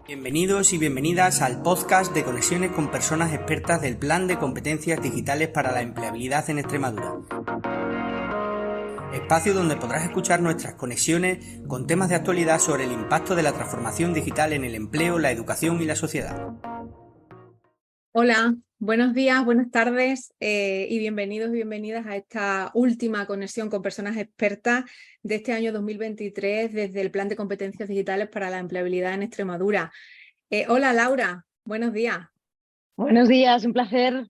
Bienvenidos y bienvenidas al podcast de conexiones con personas expertas del Plan de Competencias Digitales para la Empleabilidad en Extremadura. Espacio donde podrás escuchar nuestras conexiones con temas de actualidad sobre el impacto de la transformación digital en el empleo, la educación y la sociedad. Hola, buenos días, buenas tardes y bienvenidos y bienvenidas a esta última conexión con personas expertas de este año 2023 desde el Plan de Competencias Digitales para la Empleabilidad en Extremadura. Hola Laura, buenos días. Buenos días, un placer.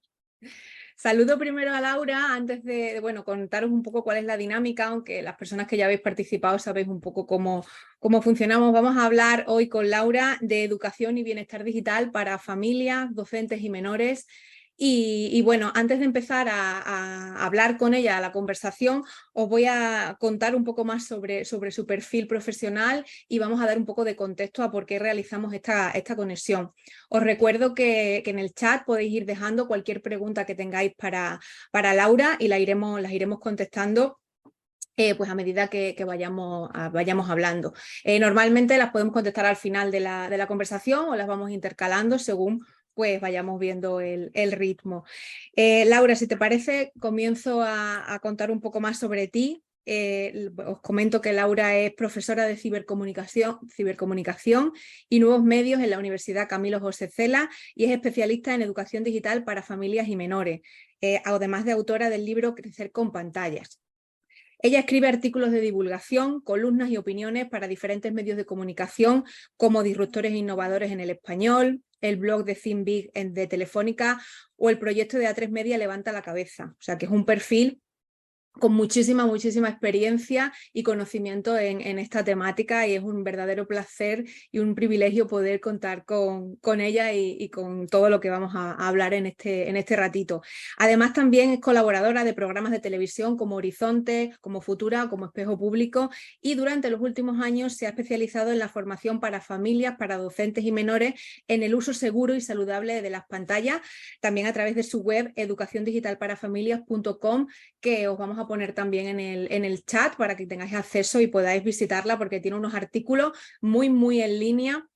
Saludo primero a Laura antes de contaros un poco cuál es la dinámica, aunque las personas que ya habéis participado sabéis un poco cómo funcionamos. Vamos a hablar hoy con Laura de educación y bienestar digital para familias, docentes y menores. Y bueno, antes de empezar a hablar con ella, a la conversación, os voy a contar un poco más sobre su perfil profesional y vamos a dar un poco de contexto a por qué realizamos esta conexión. Os recuerdo que en el chat podéis ir dejando cualquier pregunta que tengáis para Laura y las iremos contestando pues a medida que vayamos hablando. Normalmente las podemos contestar al final de la conversación o las vamos intercalando según pues vayamos viendo el ritmo. Laura, si te parece, comienzo a contar un poco más sobre ti. Os comento que Laura es profesora de cibercomunicación y nuevos medios en la Universidad Camilo José Cela y es especialista en educación digital para familias y menores, además de autora del libro Crecer con pantallas. Ella escribe artículos de divulgación, columnas y opiniones para diferentes medios de comunicación como Disruptores e Innovadores en el Español, el blog de Think Big de Telefónica o el proyecto de A3 Media Levanta la Cabeza. O sea que es un perfil con muchísima experiencia y conocimiento en esta temática y es un verdadero placer y un privilegio poder contar con ella y con todo lo que vamos a hablar en este ratito. Además también es colaboradora de programas de televisión como Horizonte, como Futura, como Espejo Público y durante los últimos años se ha especializado en la formación para familias, para docentes y menores en el uso seguro y saludable de las pantallas, también a través de su web educaciondigitalparafamilias.com, que os vamos a poner también en el chat para que tengáis acceso y podáis visitarla porque tiene unos artículos muy en línea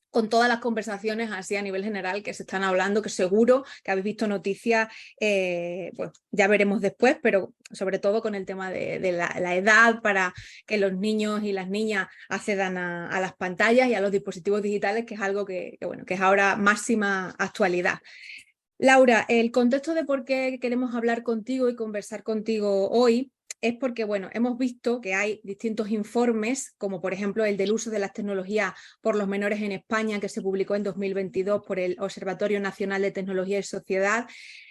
con todas las conversaciones así a nivel general que se están hablando, que seguro que habéis visto noticias, pues ya veremos después, pero sobre todo con el tema de la edad para que los niños y las niñas accedan a las pantallas y a los dispositivos digitales, que es algo que es ahora máxima actualidad. Laura, el contexto de por qué queremos hablar contigo y conversar contigo hoy es porque, hemos visto que hay distintos informes, como por ejemplo el del uso de las tecnologías por los menores en España, que se publicó en 2022 por el Observatorio Nacional de Tecnología y Sociedad,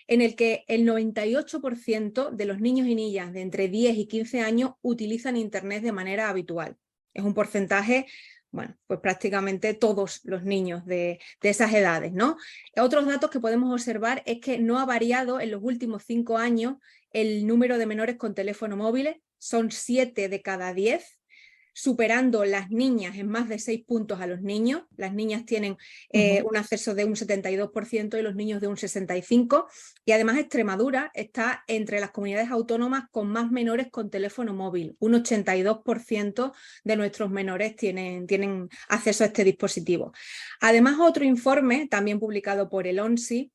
en el que el 98% de los niños y niñas de entre 10 y 15 años utilizan Internet de manera habitual. Es un porcentaje, pues prácticamente todos los niños de esas edades, ¿no? Otros datos que podemos observar es que no ha variado en los últimos 5 años el número de menores con teléfono móviles, son 7 de cada 10, superando las niñas en más de 6 puntos a los niños. Las niñas tienen un acceso de un 72% y los niños de un 65%. Y además Extremadura está entre las comunidades autónomas con más menores con teléfono móvil. Un 82% de nuestros menores tienen acceso a este dispositivo. Además, otro informe, también publicado por el ONSI,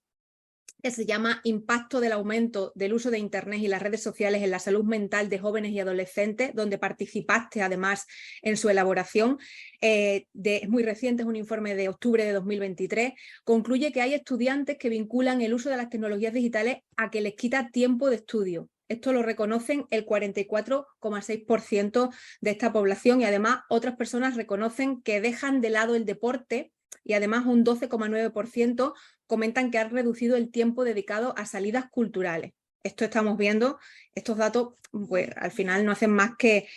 que se llama Impacto del aumento del uso de Internet y las redes sociales en la salud mental de jóvenes y adolescentes, donde participaste además en su elaboración, es muy reciente, es un informe de octubre de 2023, concluye que hay estudiantes que vinculan el uso de las tecnologías digitales a que les quita tiempo de estudio. Esto lo reconocen el 44,6% de esta población y además otras personas reconocen que dejan de lado el deporte y además un 12,9% comentan que han reducido el tiempo dedicado a salidas culturales. Esto estamos viendo, estos datos pues al final no hacen más que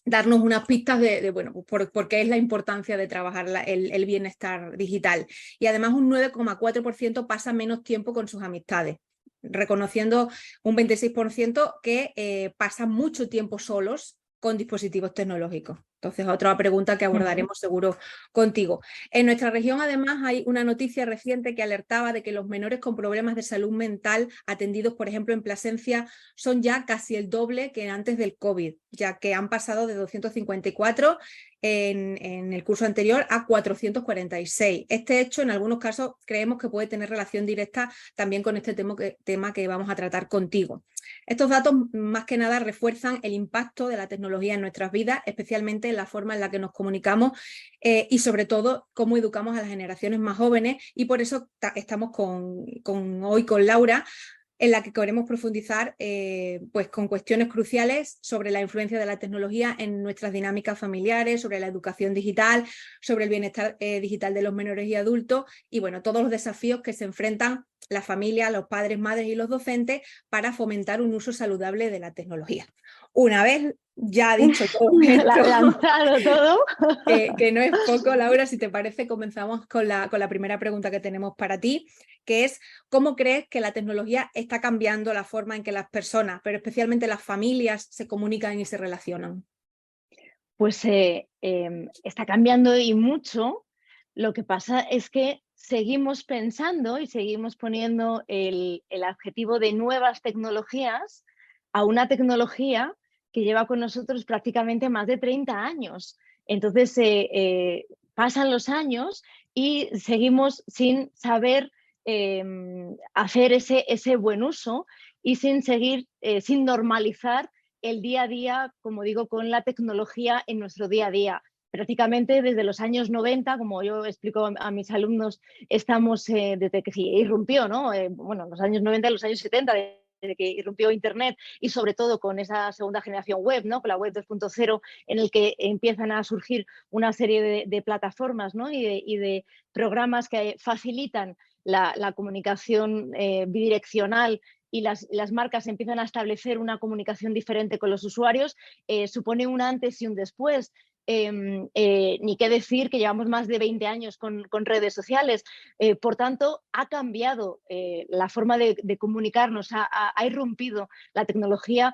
darnos unas pistas de por qué es la importancia de trabajar el bienestar digital. Y además un 9,4% pasa menos tiempo con sus amistades, reconociendo un 26% que pasan mucho tiempo solos con dispositivos tecnológicos. Entonces, otra pregunta que abordaremos seguro contigo. En nuestra región, además, hay una noticia reciente que alertaba de que los menores con problemas de salud mental atendidos, por ejemplo, en Plasencia, son ya casi el doble que antes del COVID, ya que han pasado de 254 en el curso anterior a 446. Este hecho, en algunos casos, creemos que puede tener relación directa también con este tema que vamos a tratar contigo. Estos datos, más que nada, refuerzan el impacto de la tecnología en nuestras vidas, especialmente en la forma en la que nos comunicamos y, sobre todo, cómo educamos a las generaciones más jóvenes. Y por eso estamos hoy con Laura, en la que queremos profundizar pues con cuestiones cruciales sobre la influencia de la tecnología en nuestras dinámicas familiares, sobre la educación digital, sobre el bienestar digital de los menores y adultos y, bueno, todos los desafíos que se enfrentan la familia, los padres, madres y los docentes para fomentar un uso saludable de la tecnología. Una vez ya dicho todo esto, lanzado todo, que no es poco, Laura, si te parece, comenzamos con la primera pregunta que tenemos para ti, que es: ¿cómo crees que la tecnología está cambiando la forma en que las personas, pero especialmente las familias, se comunican y se relacionan? pues está cambiando y mucho. Lo que pasa es que seguimos pensando y seguimos poniendo el adjetivo de nuevas tecnologías a una tecnología que lleva con nosotros prácticamente más de 30 años. Entonces, pasan los años y seguimos sin saber hacer ese buen uso y sin seguir, sin normalizar el día a día, como digo, con la tecnología en nuestro día a día. Prácticamente desde los años 90, como yo explico a mis alumnos, estamos desde que irrumpió, ¿no? Bueno, los años 90 y los años 70, desde que irrumpió Internet y sobre todo con esa segunda generación web, ¿no? Con la web 2.0, en el que empiezan a surgir una serie de plataformas, ¿no? y de programas que facilitan la comunicación bidireccional y las marcas empiezan a establecer una comunicación diferente con los usuarios, supone un antes y un después. Ni qué decir que llevamos más de 20 años con redes sociales. Por tanto, ha cambiado la forma de comunicarnos, ha irrumpido la tecnología,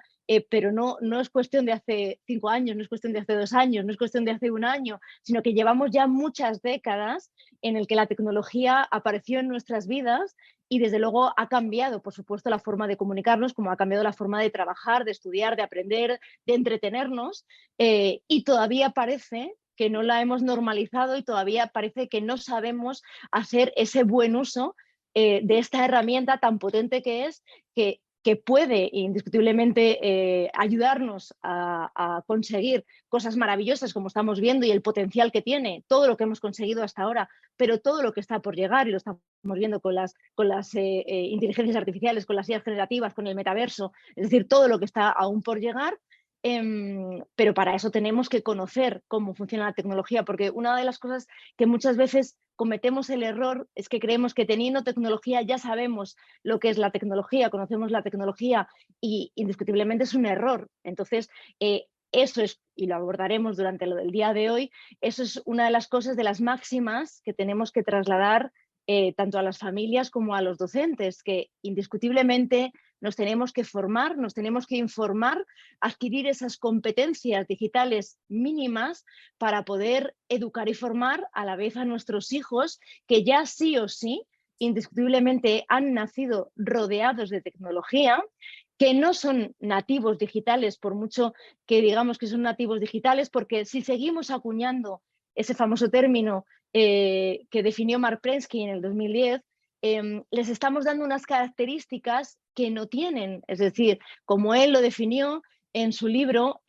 pero no es cuestión de hace 5 años, no es cuestión de hace 2 años, no es cuestión de hace 1 año, sino que llevamos ya muchas décadas en el que la tecnología apareció en nuestras vidas y desde luego ha cambiado, por supuesto, la forma de comunicarnos, como ha cambiado la forma de trabajar, de estudiar, de aprender, de entretenernos, y todavía parece que no la hemos normalizado y todavía parece que no sabemos hacer ese buen uso de esta herramienta tan potente que es, que puede indiscutiblemente ayudarnos a conseguir cosas maravillosas como estamos viendo y el potencial que tiene, todo lo que hemos conseguido hasta ahora, pero todo lo que está por llegar, y lo estamos viendo con las inteligencias artificiales, con las IAs generativas, con el metaverso, es decir, todo lo que está aún por llegar. Pero para eso tenemos que conocer cómo funciona la tecnología, porque una de las cosas que muchas veces cometemos el error es que creemos que teniendo tecnología ya sabemos lo que es la tecnología, conocemos la tecnología y indiscutiblemente es un error. Entonces, eso es, y lo abordaremos durante el día de hoy, eso es una de las cosas, de las máximas que tenemos que trasladar tanto a las familias como a los docentes, que indiscutiblemente nos tenemos que formar, nos tenemos que informar, adquirir esas competencias digitales mínimas para poder educar y formar a la vez a nuestros hijos, que ya sí o sí, indiscutiblemente han nacido rodeados de tecnología, que no son nativos digitales, por mucho que digamos que son nativos digitales, porque si seguimos acuñando ese famoso término que definió Mark Prensky en el 2010, les estamos dando unas características que no tienen. Es decir, como él lo definió en su libro,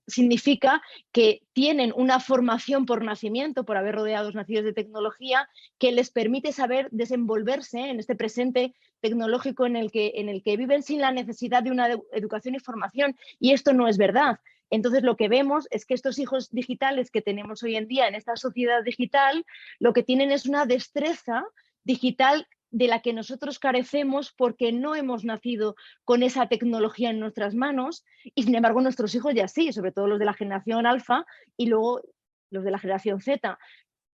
significa que tienen una formación por nacimiento, por haber rodeados nacidos de tecnología, que les permite saber desenvolverse en este presente tecnológico en el que viven sin la necesidad de una educación y formación. Y esto no es verdad. Entonces, lo que vemos es que estos hijos digitales que tenemos hoy en día en esta sociedad digital, lo que tienen es una destreza digital de la que nosotros carecemos porque no hemos nacido con esa tecnología en nuestras manos y, sin embargo, nuestros hijos ya sí, sobre todo los de la generación alfa y luego los de la generación Z.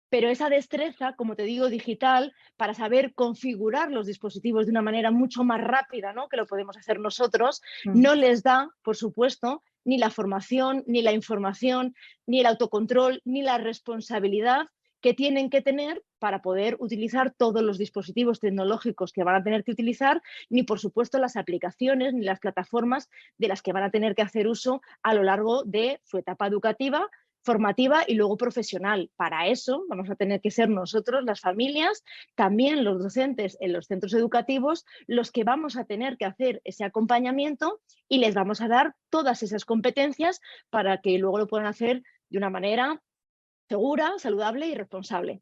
Pero esa destreza, como te digo, digital, para saber configurar los dispositivos de una manera mucho más rápida, ¿no?, que lo podemos hacer nosotros, no les da, por supuesto, ni la formación, ni la información, ni el autocontrol, ni la responsabilidad que tienen que tener para poder utilizar todos los dispositivos tecnológicos que van a tener que utilizar, ni por supuesto las aplicaciones ni las plataformas de las que van a tener que hacer uso a lo largo de su etapa educativa, formativa y luego profesional. Para eso vamos a tener que ser nosotros, las familias, también los docentes en los centros educativos, los que vamos a tener que hacer ese acompañamiento y les vamos a dar todas esas competencias para que luego lo puedan hacer de una manera segura, saludable y responsable.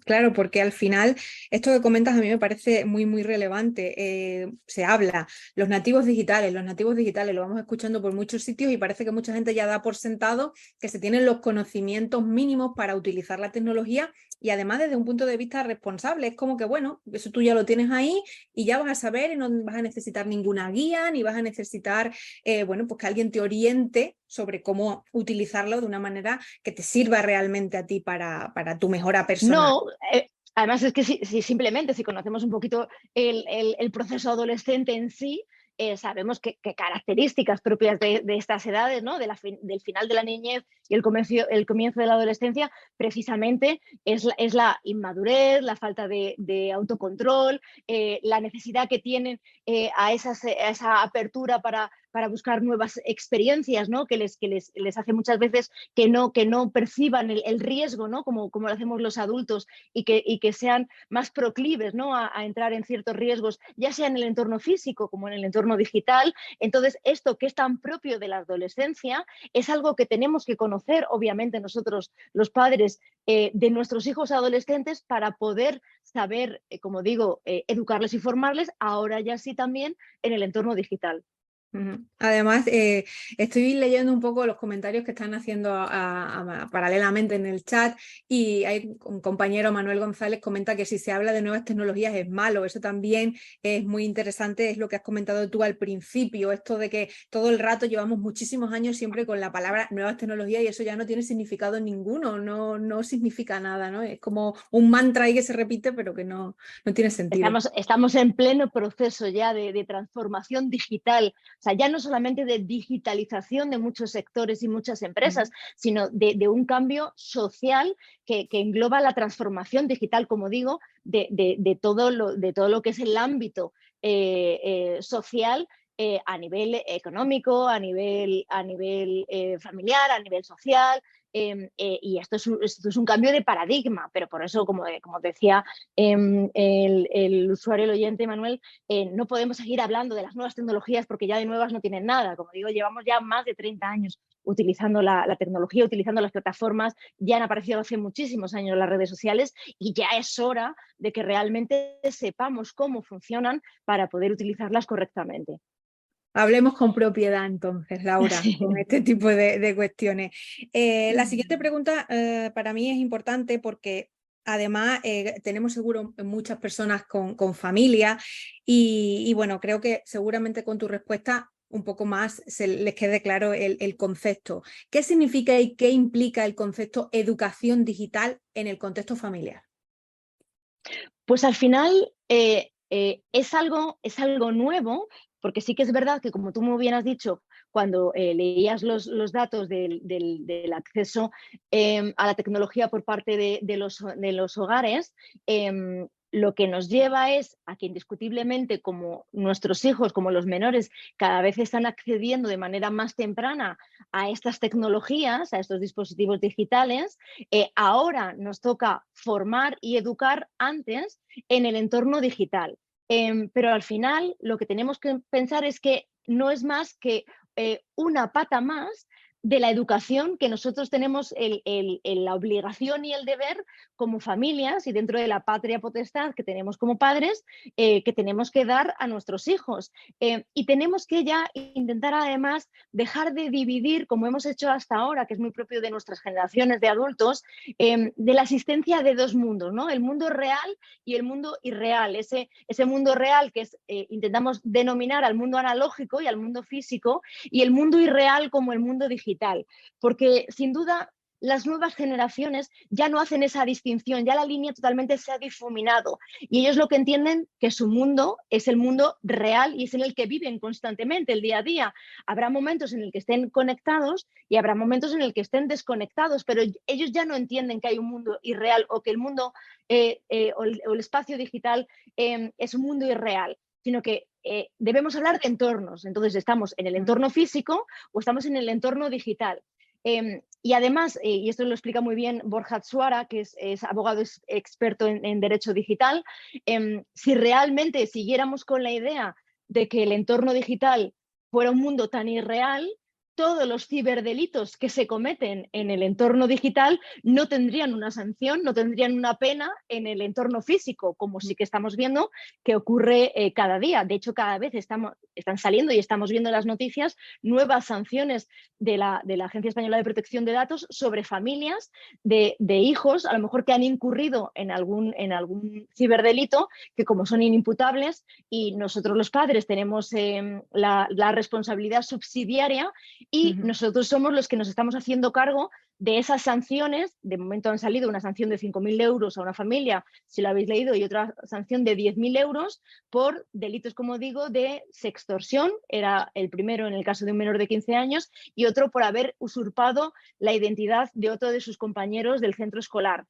Claro, porque al final esto que comentas a mí me parece muy, muy relevante. Se habla, los nativos digitales, lo vamos escuchando por muchos sitios y parece que mucha gente ya da por sentado que se tienen los conocimientos mínimos para utilizar la tecnología y además desde un punto de vista responsable. Es como que, bueno, eso tú ya lo tienes ahí y ya vas a saber y no vas a necesitar ninguna guía ni vas a necesitar, bueno, pues que alguien te oriente sobre cómo utilizarlo de una manera que te sirva realmente a ti para tu mejora personal. No, además es que si simplemente si conocemos un poquito el proceso adolescente en sí, sabemos que características propias de estas edades, ¿no? Del final de la niñez y el comienzo de la adolescencia, precisamente es la inmadurez, la falta de autocontrol, la necesidad que tienen a esa apertura para buscar nuevas experiencias, ¿no? que les hace muchas veces que no perciban el riesgo, ¿no? como lo hacemos los adultos y que sean más proclives, ¿no? a entrar en ciertos riesgos, ya sea en el entorno físico como en el entorno digital. Entonces, esto que es tan propio de la adolescencia es algo que tenemos que conocer, obviamente, nosotros, los padres de nuestros hijos adolescentes, para poder saber, como digo, educarles y formarles, ahora ya sí también en el entorno digital. Además, estoy leyendo un poco los comentarios que están haciendo paralelamente en el chat y hay un compañero, Manuel González, comenta que si se habla de nuevas tecnologías es malo. Eso también es muy interesante, es lo que has comentado tú al principio, esto de que todo el rato llevamos muchísimos años siempre con la palabra nuevas tecnologías y eso ya no tiene significado ninguno, no significa nada, ¿no? Es como un mantra ahí que se repite pero que no tiene sentido. Estamos en pleno proceso ya de transformación digital. O sea, ya no solamente de digitalización de muchos sectores y muchas empresas, sino de un cambio social que engloba la transformación digital, como digo, de todo lo que es el ámbito social a nivel económico, a nivel familiar, a nivel social. Y esto es un cambio de paradigma, pero por eso, como decía el usuario, el oyente Manuel, no podemos seguir hablando de las nuevas tecnologías porque ya de nuevas no tienen nada. Como digo, llevamos ya más de 30 años utilizando la tecnología, utilizando las plataformas, ya han aparecido hace muchísimos años las redes sociales y ya es hora de que realmente sepamos cómo funcionan para poder utilizarlas correctamente. Hablemos con propiedad entonces, Laura, sí, con este tipo de cuestiones. La siguiente pregunta para mí es importante porque además tenemos seguro muchas personas con familia y bueno, creo que seguramente con tu respuesta un poco más les quede claro el concepto. ¿Qué significa y qué implica el concepto educación digital en el contexto familiar? Pues al final es algo nuevo, porque sí que es verdad que, como tú muy bien has dicho, cuando leías los datos del acceso a la tecnología por parte de los hogares, lo que nos lleva es a que indiscutiblemente, como nuestros hijos, como los menores, cada vez están accediendo de manera más temprana a estas tecnologías, a estos dispositivos digitales, ahora nos toca formar y educar antes en el entorno digital. Pero al final lo que tenemos que pensar es que no es más que una pata más de la educación que nosotros tenemos la obligación y el deber como familias y dentro de la patria potestad que tenemos como padres, que tenemos que dar a nuestros hijos. Y tenemos que ya intentar además dejar de dividir, como hemos hecho hasta ahora, que es muy propio de nuestras generaciones de adultos, de la existencia de dos mundos, ¿no? El mundo real y el mundo irreal. Ese mundo real que es, intentamos denominar al mundo analógico y al mundo físico, y el mundo irreal como el mundo digital, porque sin duda las nuevas generaciones ya no hacen esa distinción, ya la línea totalmente se ha difuminado y ellos lo que entienden que su mundo es el mundo real y es en el que viven constantemente el día a ddía. Habrá momentos en el que estén conectados y habrá momentos en el que estén desconectados, pero ellos ya no entienden que hay un mundo irreal o que el mundo o el espacio digital es un mundo irreal, sino que debemos hablar de entornos. Entonces, estamos en el entorno físico o estamos en el entorno digital. Y además, y esto lo explica muy bien Borja Suara, que es abogado experto en derecho digital, si realmente siguiéramos con la idea de que el entorno digital fuera un mundo tan irreal, todos los ciberdelitos que se cometen en el entorno digital no tendrían una sanción, no tendrían una pena en el entorno físico, como sí que estamos viendo que ocurre cada día. De hecho, cada vez están saliendo y estamos viendo en las noticias nuevas sanciones de la Agencia Española de Protección de Datos sobre familias de hijos, a lo mejor que han incurrido en algún ciberdelito, que como son inimputables y nosotros los padres tenemos la responsabilidad subsidiaria y nosotros somos los que nos estamos haciendo cargo de esas sanciones. De momento han salido una sanción de 5.000 euros a una familia, si lo habéis leído, y otra sanción de 10.000 euros por delitos, como digo, de sextorsión. Era el primero en el caso de un menor de 15 años y otro por haber usurpado la identidad de otro de sus compañeros del centro escolar.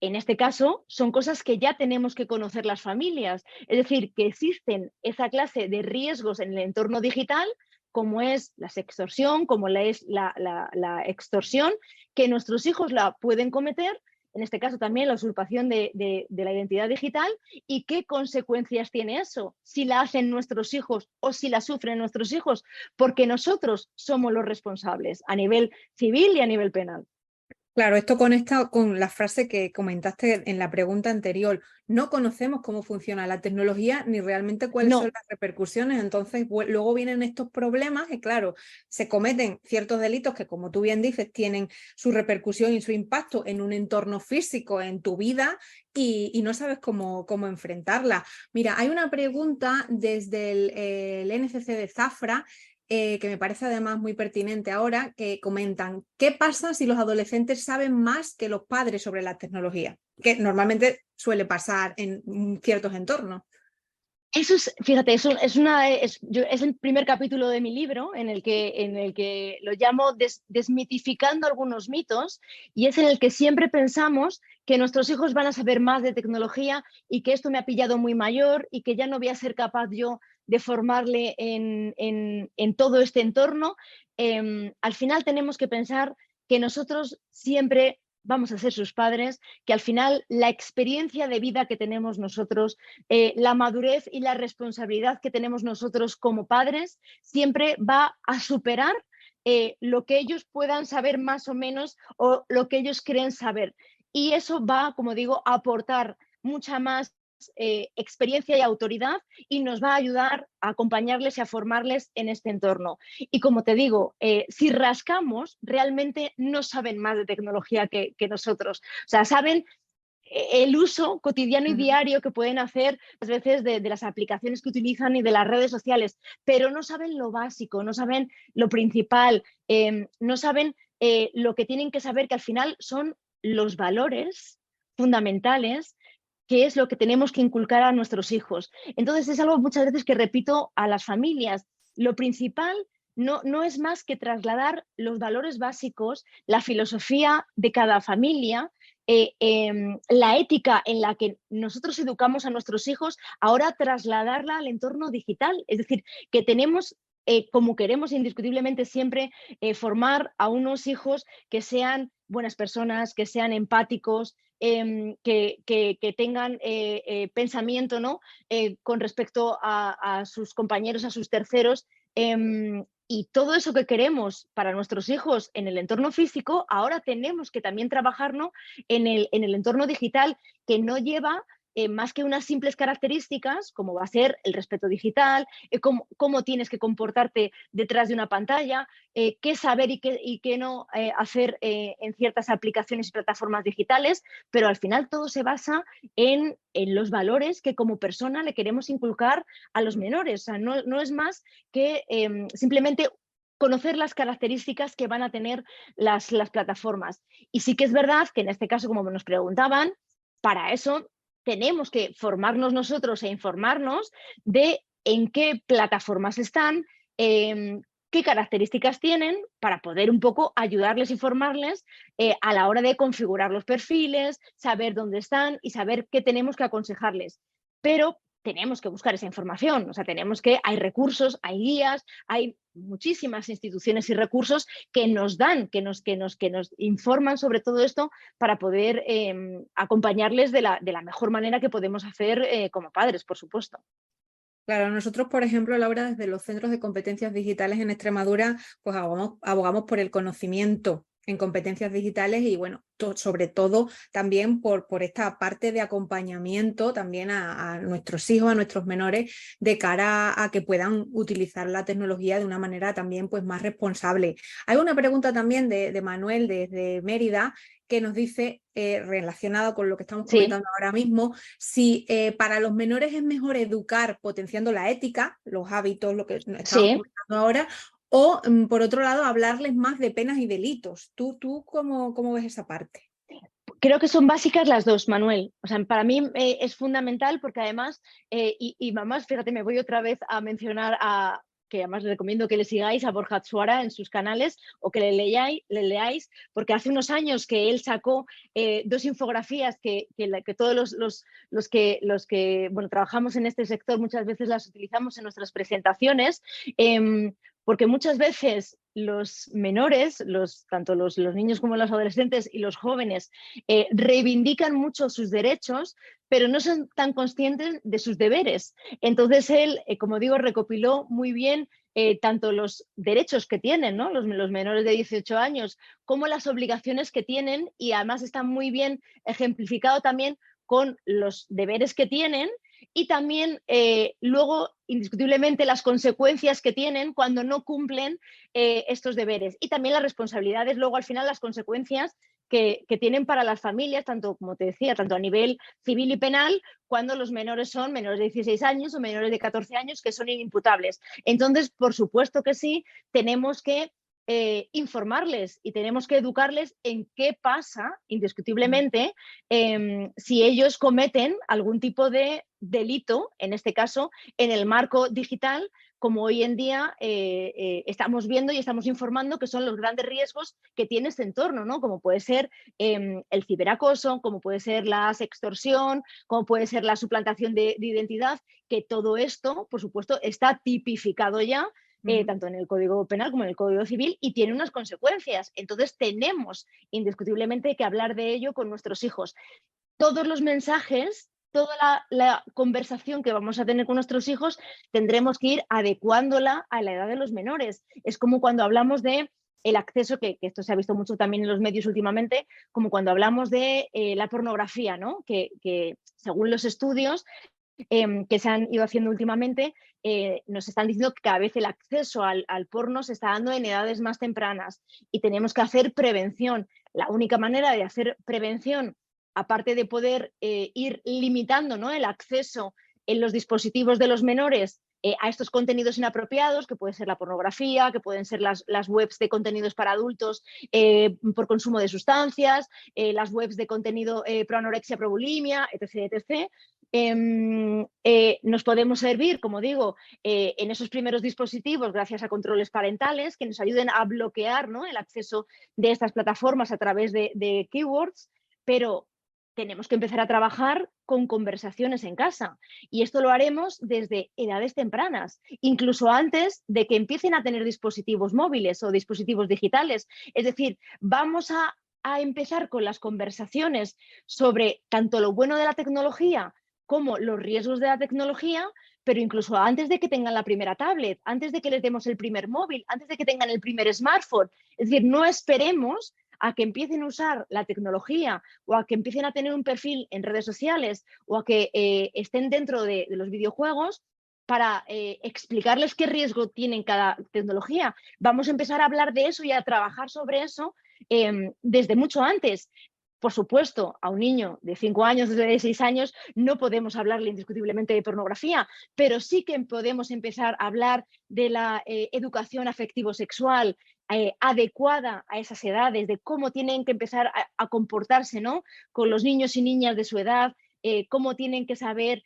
En este caso, son cosas que ya tenemos que conocer las familias. Es decir, que existen esa clase de riesgos en el entorno digital, como es la sextorsión, como es la extorsión, que nuestros hijos la pueden cometer, en este caso también la usurpación de la identidad digital, y qué consecuencias tiene eso, si la hacen nuestros hijos o si la sufren nuestros hijos, porque nosotros somos los responsables a nivel civil y a nivel penal. Claro, esto conecta con la frase que comentaste en la pregunta anterior. No conocemos cómo funciona la tecnología ni realmente cuáles son las repercusiones. Entonces, luego vienen estos problemas y, claro, se cometen ciertos delitos que, como tú bien dices, tienen su repercusión y su impacto en un entorno físico, en tu vida, y no sabes cómo enfrentarla. Mira, hay una pregunta desde el NCC de Zafra, que me parece además muy pertinente ahora, que comentan: ¿qué pasa si los adolescentes saben más que los padres sobre la tecnología? Que normalmente suele pasar en ciertos entornos. Eso es, fíjate, es el primer capítulo de mi libro en el que lo llamo desmitificando algunos mitos, y es en el que siempre pensamos que nuestros hijos van a saber más de tecnología y que esto me ha pillado muy mayor y que ya no voy a ser capaz yo de formarle en todo este entorno. Al final tenemos que pensar que nosotros siempre vamos a ser sus padres, que al final la experiencia de vida que tenemos nosotros, la madurez y la responsabilidad que tenemos nosotros como padres, siempre va a superar lo que ellos puedan saber más o menos o lo que ellos creen saber. Y eso va, como digo, a aportar mucha más experiencia y autoridad, y nos va a ayudar a acompañarles y a formarles en este entorno. Y como te digo, si rascamos, realmente no saben más de tecnología que nosotros. O sea, saben el uso cotidiano y diario que pueden hacer a veces de las aplicaciones que utilizan y de las redes sociales, pero no saben lo básico, no saben lo principal, no saben lo que tienen que saber, que al final son los valores fundamentales, que es lo que tenemos que inculcar a nuestros hijos. Entonces es algo muchas veces que repito a las familias. Lo principal no es más que trasladar los valores básicos, la filosofía de cada familia, la ética en la que nosotros educamos a nuestros hijos, ahora trasladarla al entorno digital. Es decir, que tenemos, como queremos indiscutiblemente siempre, formar a unos hijos que sean buenas personas, que sean empáticos, que tengan pensamiento, ¿no? Con respecto a sus compañeros, a sus terceros. Y todo eso que queremos para nuestros hijos en el entorno físico, ahora tenemos que también trabajarlo en el entorno digital, que no lleva más que unas simples características, como va a ser el respeto digital, cómo tienes que comportarte detrás de una pantalla, qué saber y qué no hacer en ciertas aplicaciones y plataformas digitales, pero al final todo se basa en los valores que como persona le queremos inculcar a los menores. O sea, no es más que simplemente conocer las características que van a tener las plataformas. Y sí que es verdad que en este caso, como nos preguntaban, para eso tenemos que formarnos nosotros e informarnos de en qué plataformas están, qué características tienen, para poder un poco ayudarles y formarles a la hora de configurar los perfiles, saber dónde están y saber qué tenemos que aconsejarles. Pero tenemos que buscar esa información, o sea, hay recursos, hay guías, hay muchísimas instituciones y recursos que nos dan, que nos informan sobre todo esto para poder acompañarles de la mejor manera que podemos hacer como padres, por supuesto. Claro, nosotros, por ejemplo, Laura, desde los Centros de Competencias Digitales en Extremadura, pues abogamos por el conocimiento en competencias digitales y, bueno, sobre todo también por esta parte de acompañamiento también a nuestros hijos, a nuestros menores, de cara a que puedan utilizar la tecnología de una manera también pues más responsable. Hay una pregunta también de Manuel desde Mérida, que nos dice, relacionado con lo que estamos comentando ahora mismo, si para los menores es mejor educar potenciando la ética, los hábitos, lo que estamos comentando ahora, o por otro lado hablarles más de penas y delitos. ¿Tú cómo ves esa parte? Creo que son básicas las dos, Manuel. O sea, para mí es fundamental porque además, y mamás, fíjate, me voy otra vez a mencionar que además les recomiendo que le sigáis a Borja Tsuara en sus canales o que le leáis, porque hace unos años que él sacó 2 infografías que todos los que bueno, trabajamos en este sector muchas veces las utilizamos en nuestras presentaciones, porque muchas veces los menores, tanto los niños como los adolescentes y los jóvenes, reivindican mucho sus derechos, pero no son tan conscientes de sus deberes. Entonces él, como digo, recopiló muy bien tanto los derechos que tienen, ¿no? los menores de 18 años, como las obligaciones que tienen, y además está muy bien ejemplificado también con los deberes que tienen y también luego indiscutiblemente las consecuencias que tienen cuando no cumplen estos deberes, y también las responsabilidades, luego al final las consecuencias que tienen para las familias, tanto, como te decía, tanto a nivel civil y penal, cuando los menores son menores de 16 años o menores de 14 años que son inimputables. Entonces, por supuesto que sí, tenemos que informarles y tenemos que educarles en qué pasa, indiscutiblemente, si ellos cometen algún tipo de delito, en este caso, en el marco digital, como hoy en día estamos viendo y estamos informando que son los grandes riesgos que tiene este entorno, ¿no? Como puede ser el ciberacoso, como puede ser la sextorsión, como puede ser la suplantación de identidad, que todo esto, por supuesto, está tipificado ya, tanto en el Código Penal como en el Código Civil, y tiene unas consecuencias. Entonces tenemos indiscutiblemente que hablar de ello con nuestros hijos. Todos los mensajes, toda la conversación que vamos a tener con nuestros hijos, tendremos que ir adecuándola a la edad de los menores. Es como cuando hablamos de el acceso, que esto se ha visto mucho también en los medios últimamente, como cuando hablamos de la pornografía, ¿no? Que según los estudios que se han ido haciendo últimamente, nos están diciendo que cada vez el acceso al porno se está dando en edades más tempranas y tenemos que hacer prevención. La única manera de hacer prevención, aparte de poder ir limitando, ¿no?, el acceso en los dispositivos de los menores a estos contenidos inapropiados, que puede ser la pornografía, que pueden ser las webs de contenidos para adultos por consumo de sustancias, las webs de contenido pro anorexia, pro bulimia, etc. etc. Nos podemos servir, como digo, en esos primeros dispositivos gracias a controles parentales que nos ayuden a bloquear, ¿no?, el acceso de estas plataformas a través de keywords, pero tenemos que empezar a trabajar con conversaciones en casa, y esto lo haremos desde edades tempranas, incluso antes de que empiecen a tener dispositivos móviles o dispositivos digitales. Es decir, vamos a empezar con las conversaciones sobre tanto lo bueno de la tecnología como los riesgos de la tecnología, pero incluso antes de que tengan la primera tablet, antes de que les demos el primer móvil, antes de que tengan el primer smartphone. Es decir, no esperemos a que empiecen a usar la tecnología o a que empiecen a tener un perfil en redes sociales o a que estén dentro de los videojuegos para explicarles qué riesgo tiene cada tecnología. Vamos a empezar a hablar de eso y a trabajar sobre eso desde mucho antes. Por supuesto, a un niño de 5 años, de 6 años, no podemos hablarle indiscutiblemente de pornografía, pero sí que podemos empezar a hablar de la educación afectivo-sexual adecuada a esas edades, de cómo tienen que empezar a comportarse, ¿no?, con los niños y niñas de su edad, cómo tienen que saber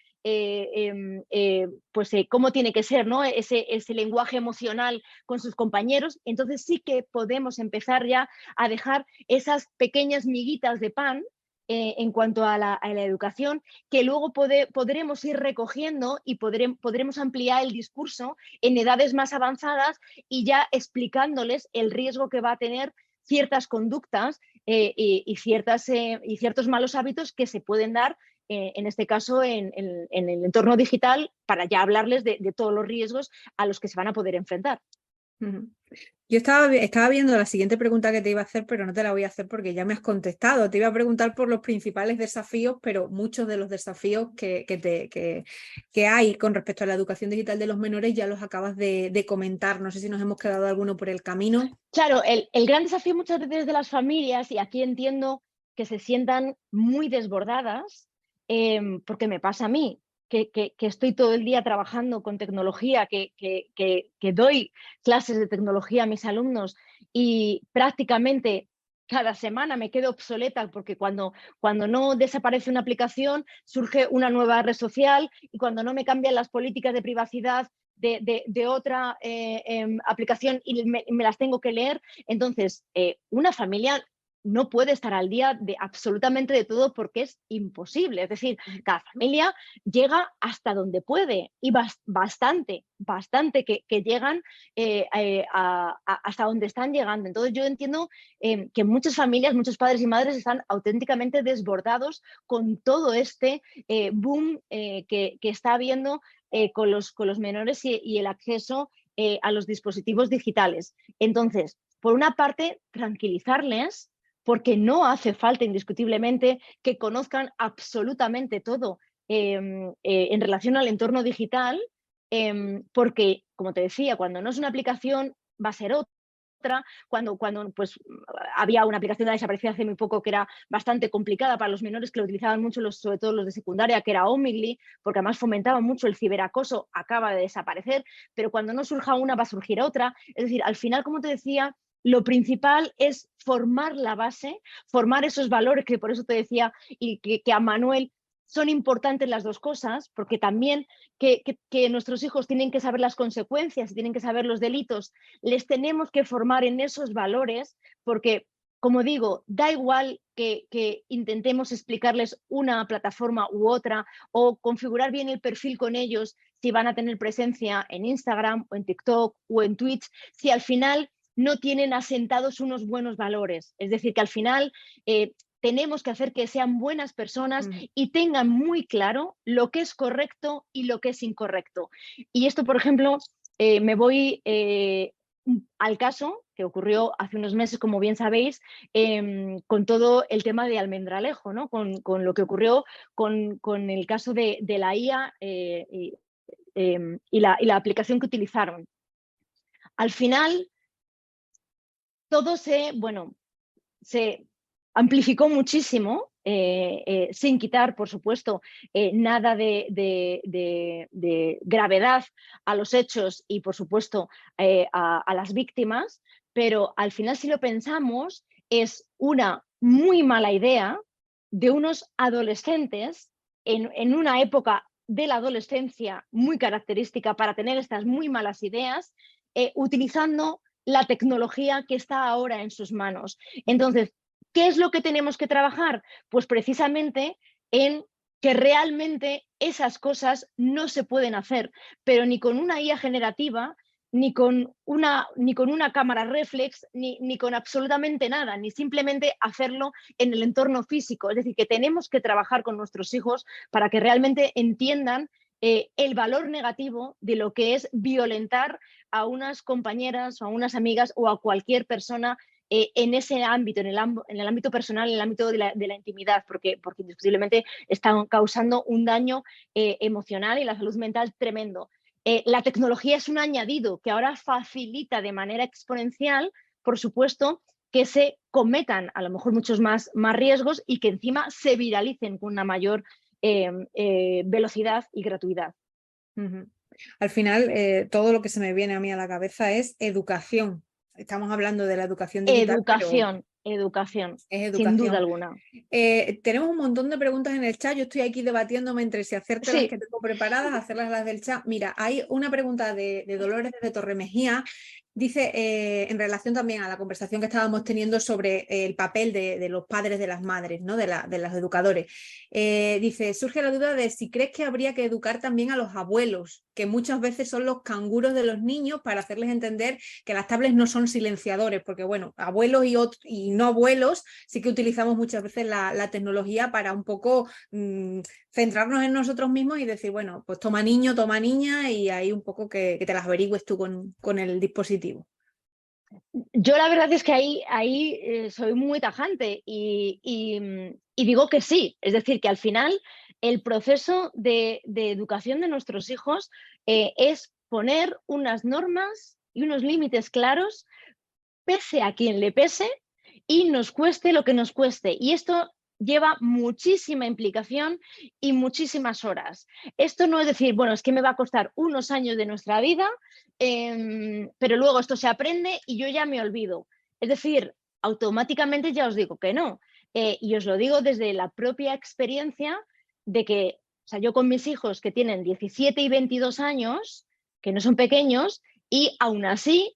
cómo tiene que ser, ¿no?, ese lenguaje emocional con sus compañeros. Entonces sí que podemos empezar ya a dejar esas pequeñas miguitas de pan en cuanto a la educación, que luego podremos ir recogiendo y podremos ampliar el discurso en edades más avanzadas y ya explicándoles el riesgo que va a tener ciertas conductas y ciertos malos hábitos que se pueden dar en este caso en el entorno digital, para ya hablarles de todos los riesgos a los que se van a poder enfrentar. Yo estaba viendo la siguiente pregunta que te iba a hacer, pero no te la voy a hacer porque ya me has contestado. Te iba a preguntar por los principales desafíos, pero muchos de los desafíos que hay con respecto a la educación digital de los menores ya los acabas de comentar. No sé si nos hemos quedado alguno por el camino. Claro, el gran desafío muchas veces de las familias, y aquí entiendo que se sientan muy desbordadas, porque me pasa a mí, que estoy todo el día trabajando con tecnología, que doy clases de tecnología a mis alumnos y prácticamente cada semana me quedo obsoleta, porque cuando no desaparece una aplicación surge una nueva red social, y cuando no me cambian las políticas de privacidad de otra aplicación y me las tengo que leer. Entonces, una familia no puede estar al día de absolutamente de todo, porque es imposible. Es decir, cada familia llega hasta donde puede, y bastante que llegan hasta donde están llegando. Entonces yo entiendo que muchas familias, muchos padres y madres están auténticamente desbordados con todo este boom que está habiendo con los menores y el acceso a los dispositivos digitales. Entonces, por una parte, tranquilizarles, porque no hace falta indiscutiblemente que conozcan absolutamente todo en relación al entorno digital, porque, como te decía, cuando no es una aplicación va a ser otra. Cuando pues, había una aplicación que desapareció hace muy poco, que era bastante complicada para los menores, que lo utilizaban mucho, sobre todo los de secundaria, que era Omegle, porque además fomentaba mucho el ciberacoso, acaba de desaparecer, pero cuando no surja una va a surgir otra. Es decir, al final, como te decía, lo principal es formar la base, formar esos valores, que por eso te decía, y que a Manuel son importantes las dos cosas, porque también que nuestros hijos tienen que saber las consecuencias, tienen que saber los delitos, les tenemos que formar en esos valores, porque, como digo, da igual que intentemos explicarles una plataforma u otra, o configurar bien el perfil con ellos, si van a tener presencia en Instagram o en TikTok o en Twitch, si al final no tienen asentados unos buenos valores. Es decir, que al final tenemos que hacer que sean buenas personas y tengan muy claro lo que es correcto y lo que es incorrecto. Y esto, por ejemplo, me voy al caso que ocurrió hace unos meses, como bien sabéis, con todo el tema de Almendralejo, ¿no? Con lo que ocurrió con el caso de la IA y la aplicación que utilizaron. Al final, todo se amplificó muchísimo, sin quitar, por supuesto, nada de gravedad a los hechos y, por supuesto, a las víctimas, pero al final, si lo pensamos, es una muy mala idea de unos adolescentes en una época de la adolescencia muy característica para tener estas muy malas ideas, utilizando la tecnología que está ahora en sus manos. Entonces, ¿qué es lo que tenemos que trabajar? Pues precisamente en que realmente esas cosas no se pueden hacer, pero ni con una IA generativa, ni con una cámara reflex, ni con absolutamente nada, ni simplemente hacerlo en el entorno físico. Es decir, que tenemos que trabajar con nuestros hijos para que realmente entiendan el valor negativo de lo que es violentar a unas compañeras o a unas amigas o a cualquier persona en ese ámbito, en el ámbito personal, en el ámbito de la intimidad, porque indiscutiblemente están causando un daño emocional y la salud mental tremendo. La tecnología es un añadido que ahora facilita de manera exponencial, por supuesto, que se cometan a lo mejor muchos más riesgos y que encima se viralicen con una mayor velocidad y gratuidad. Al final, todo lo que se me viene a mí a la cabeza es educación. Estamos hablando de la educación digital, pero Educación, es sin duda educación. alguna. Tenemos un montón de preguntas en el chat. Yo estoy aquí debatiéndome entre si hacerte las Sí. que tengo preparadas, hacerlas las del chat. Mira, hay una pregunta de Dolores desde Torremejía. Dice, en relación también a la conversación que estábamos teniendo sobre el papel de los padres, de las madres, ¿no? de los educadores. Dice, surge la duda de si crees que habría que educar también a los abuelos, que muchas veces son los canguros de los niños, para hacerles entender que las tablets no son silenciadores, porque bueno, abuelos y no abuelos sí que utilizamos muchas veces la tecnología para un poco centrarnos en nosotros mismos y decir, bueno, pues toma niño, toma niña, y ahí un poco que te las averigües tú con el dispositivo. Yo la verdad es que ahí soy muy tajante y digo que sí. Es decir, que al final el proceso de educación de nuestros hijos es poner unas normas y unos límites claros, pese a quien le pese y nos cueste lo que nos cueste. Y esto lleva muchísima implicación y muchísimas horas. Esto no es decir, bueno, es que me va a costar unos años de nuestra vida, pero luego esto se aprende y yo ya me olvido. Es decir, automáticamente ya os digo que no. Y os lo digo desde la propia experiencia de que, o sea, yo con mis hijos que tienen 17 y 22 años, que no son pequeños, y aún así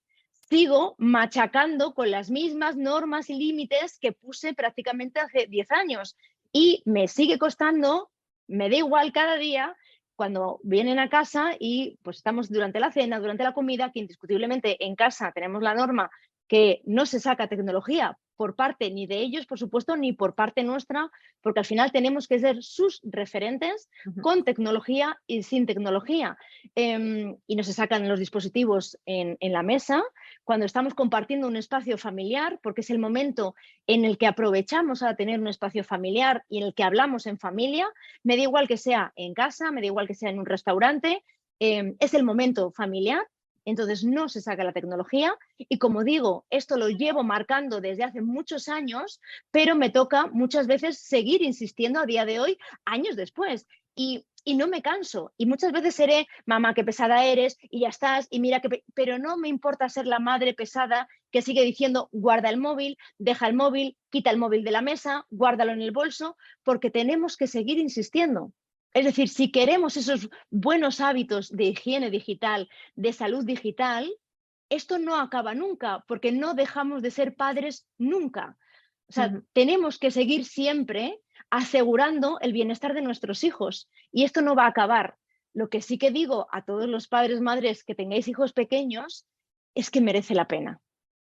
sigo machacando con las mismas normas y límites que puse prácticamente hace 10 años. Y me sigue costando, me da igual cada día, cuando vienen a casa y pues estamos durante la cena, durante la comida, que indiscutiblemente en casa tenemos la norma que no se saca tecnología por parte ni de ellos, por supuesto, ni por parte nuestra, porque al final tenemos que ser sus referentes con tecnología y sin tecnología. Y no se sacan los dispositivos en la mesa cuando estamos compartiendo un espacio familiar, porque es el momento en el que aprovechamos a tener un espacio familiar y en el que hablamos en familia. Me da igual que sea en casa, me da igual que sea en un restaurante, es el momento familiar. Entonces no se saca la tecnología y, como digo, esto lo llevo marcando desde hace muchos años, pero me toca muchas veces seguir insistiendo a día de hoy, años después. Y no me canso. Y muchas veces seré, mamá, qué pesada eres, y ya estás, y mira que... Pero no me importa ser la madre pesada que sigue diciendo, guarda el móvil, deja el móvil, quita el móvil de la mesa, guárdalo en el bolso, porque tenemos que seguir insistiendo. Es decir, si queremos esos buenos hábitos de higiene digital, de salud digital, esto no acaba nunca, porque no dejamos de ser padres nunca. O sea, tenemos que seguir siempre asegurando el bienestar de nuestros hijos y esto no va a acabar. Lo que sí que digo a todos los padres, madres que tengáis hijos pequeños es que merece la pena.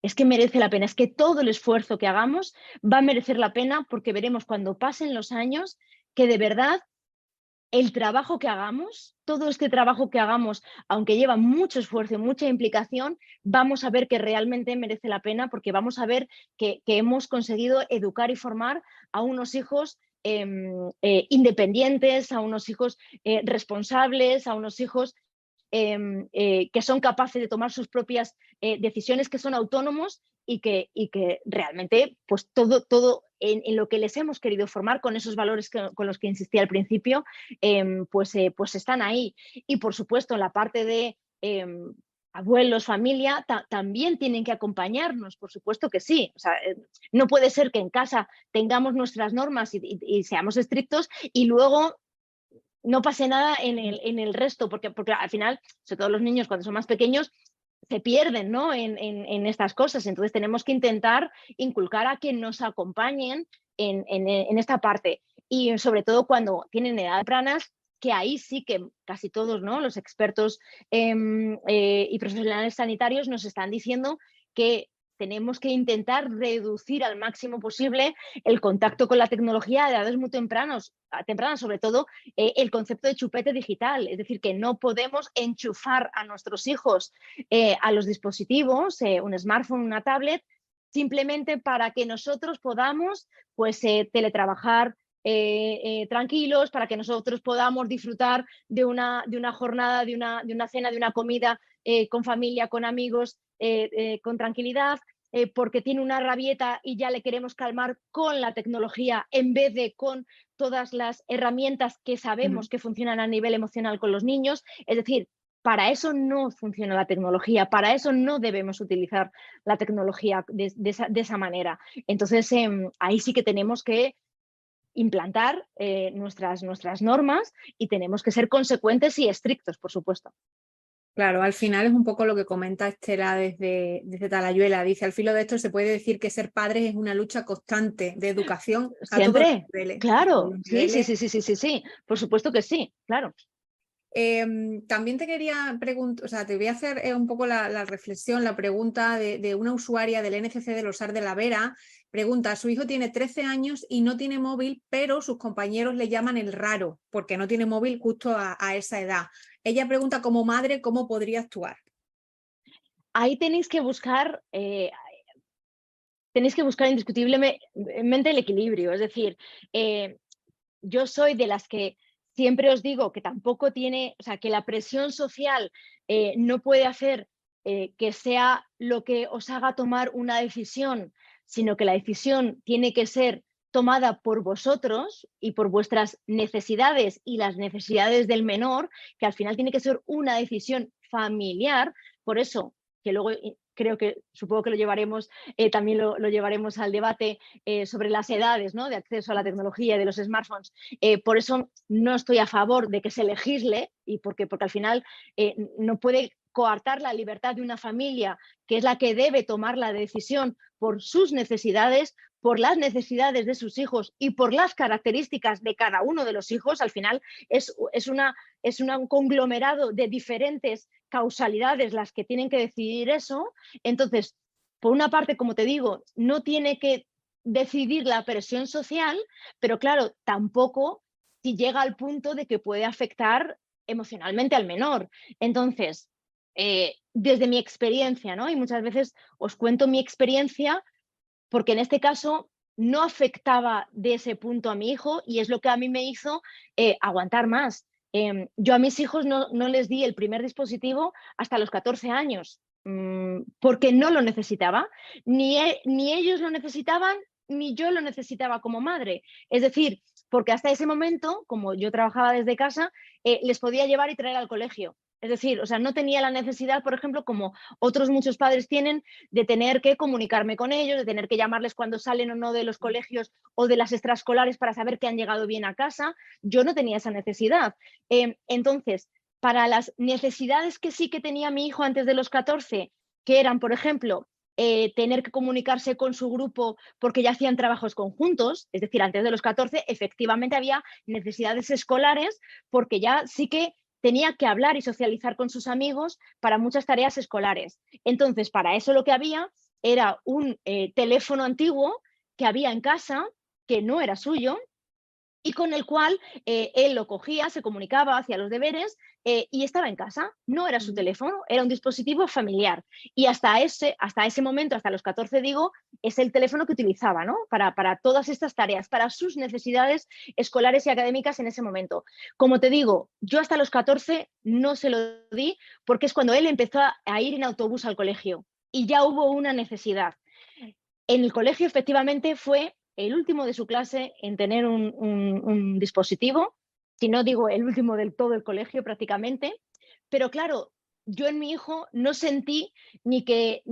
Es que merece la pena, es que todo el esfuerzo que hagamos va a merecer la pena, porque veremos cuando pasen los años que de verdad el trabajo que hagamos, todo este trabajo que hagamos, aunque lleva mucho esfuerzo y mucha implicación, vamos a ver que realmente merece la pena, porque vamos a ver que hemos conseguido educar y formar a unos hijos independientes, a unos hijos responsables, a unos hijos que son capaces de tomar sus propias decisiones, que son autónomos y que realmente pues todo en lo que les hemos querido formar con esos valores con los que insistí al principio, pues están ahí. Y por supuesto en la parte de abuelos, familia, también tienen que acompañarnos, por supuesto que sí. O sea, no puede ser que en casa tengamos nuestras normas y seamos estrictos y luego no pase nada en el resto, porque al final, sobre todo los niños cuando son más pequeños, se pierden, ¿no? en estas cosas. Entonces tenemos que intentar inculcar a que nos acompañen en esta parte. Y sobre todo cuando tienen edades tempranas, que ahí sí que casi todos, ¿no? Los expertos y profesionales sanitarios nos están diciendo que tenemos que intentar reducir al máximo posible el contacto con la tecnología a edades muy tempranas, sobre todo el concepto de chupete digital, es decir, que no podemos enchufar a nuestros hijos a los dispositivos, un smartphone, una tablet, simplemente para que nosotros podamos pues, teletrabajar tranquilos, para que nosotros podamos disfrutar de una jornada, de una cena, de una comida con familia, con amigos, con tranquilidad, porque tiene una rabieta y ya le queremos calmar con la tecnología en vez de con todas las herramientas que sabemos que funcionan a nivel emocional con los niños. Es decir, para eso no funciona la tecnología, para eso no debemos utilizar la tecnología de esa manera. Entonces, ahí sí que tenemos que implantar nuestras normas y tenemos que ser consecuentes y estrictos, por supuesto. Claro, al final es un poco lo que comenta Estela desde Talayuela. Dice, al filo de esto se puede decir que ser padres es una lucha constante de educación a todos los Siempre, niveles. claro, sí, por supuesto que sí, claro. También te quería preguntar, o sea, te voy a hacer un poco la reflexión, la pregunta de una usuaria del NFC del Osar de la Vera. Pregunta, su hijo tiene 13 años y no tiene móvil, pero sus compañeros le llaman el raro, porque no tiene móvil justo a esa edad. Ella pregunta, como madre, ¿cómo podría actuar? Ahí tenéis que buscar indiscutiblemente el equilibrio. Es decir, yo soy de las que siempre os digo que tampoco tiene, o sea, que la presión social no puede hacer que sea lo que os haga tomar una decisión, sino que la decisión tiene que ser tomada por vosotros y por vuestras necesidades y las necesidades del menor, que al final tiene que ser una decisión familiar. Por eso, que luego supongo que lo llevaremos, también lo llevaremos al debate sobre las edades, ¿no?, de acceso a la tecnología y de los smartphones. Por eso no estoy a favor de que se legisle, y porque al final no puede coartar la libertad de una familia, que es la que debe tomar la decisión por sus necesidades, por las necesidades de sus hijos y por las características de cada uno de los hijos. Al final es un conglomerado de diferentes causalidades las que tienen que decidir eso. Entonces, por una parte, como te digo, no tiene que decidir la presión social, pero claro, tampoco si llega al punto de que puede afectar emocionalmente al menor. Entonces, desde mi experiencia, ¿no? Y muchas veces os cuento mi experiencia porque en este caso no afectaba de ese punto a mi hijo y es lo que a mí me hizo aguantar más. Yo a mis hijos no les di el primer dispositivo hasta los 14 años, porque no lo necesitaba, ni ellos lo necesitaban, ni yo lo necesitaba como madre. Es decir, porque hasta ese momento, como yo trabajaba desde casa, les podía llevar y traer al colegio. Es decir, o sea, no tenía la necesidad, por ejemplo, como otros muchos padres tienen, de tener que comunicarme con ellos, de tener que llamarles cuando salen o no de los colegios o de las extraescolares para saber que han llegado bien a casa. Yo no tenía esa necesidad. Entonces, para las necesidades que sí que tenía mi hijo antes de los 14, que eran, por ejemplo, tener que comunicarse con su grupo porque ya hacían trabajos conjuntos, es decir, antes de los 14 efectivamente había necesidades escolares porque ya sí que tenía que hablar y socializar con sus amigos para muchas tareas escolares. Entonces, para eso lo que había era un teléfono antiguo que había en casa, que no era suyo, y con el cual él lo cogía, se comunicaba, hacía los deberes y estaba en casa. No era su teléfono, era un dispositivo familiar. Y hasta ese momento, hasta los 14 digo, es el teléfono que utilizaba, ¿no?, para todas estas tareas, para sus necesidades escolares y académicas en ese momento. Como te digo, yo hasta los 14 no se lo di porque es cuando él empezó a ir en autobús al colegio y ya hubo una necesidad. En el colegio efectivamente fue el último de su clase en tener un dispositivo, si no digo el último del todo el colegio prácticamente, pero claro, yo en mi hijo no sentí ni que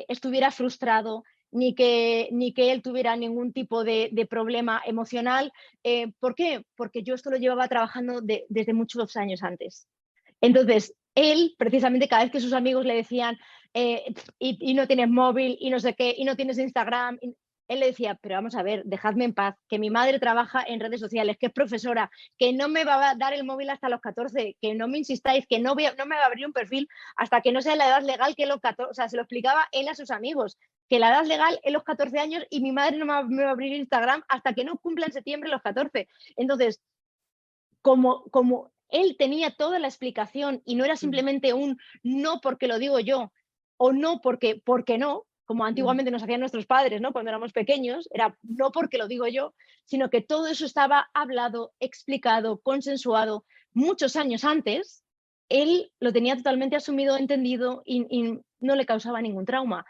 estuviera frustrado, ni que él tuviera ningún tipo de problema emocional. ¿Por qué? Porque yo esto lo llevaba trabajando desde muchos años antes. Entonces, él, precisamente, cada vez que sus amigos le decían y no tienes móvil, y no sé qué, y no tienes Instagram, él le decía, pero vamos a ver, dejadme en paz, que mi madre trabaja en redes sociales, que es profesora, que no me va a dar el móvil hasta los 14, que no me insistáis, que no me va a abrir un perfil hasta que no sea la edad legal, que los 14, o sea, se lo explicaba él a sus amigos, que la edad legal es los 14 años y mi madre no me va a abrir Instagram hasta que no cumpla en septiembre los 14. Entonces, como él tenía toda la explicación y no era simplemente un no porque lo digo yo o no porque no, como antiguamente nos hacían nuestros padres, ¿no?, cuando éramos pequeños, era no porque lo digo yo, sino que todo eso estaba hablado, explicado, consensuado muchos años antes. Él lo tenía totalmente asumido, entendido y no le causaba ningún trauma.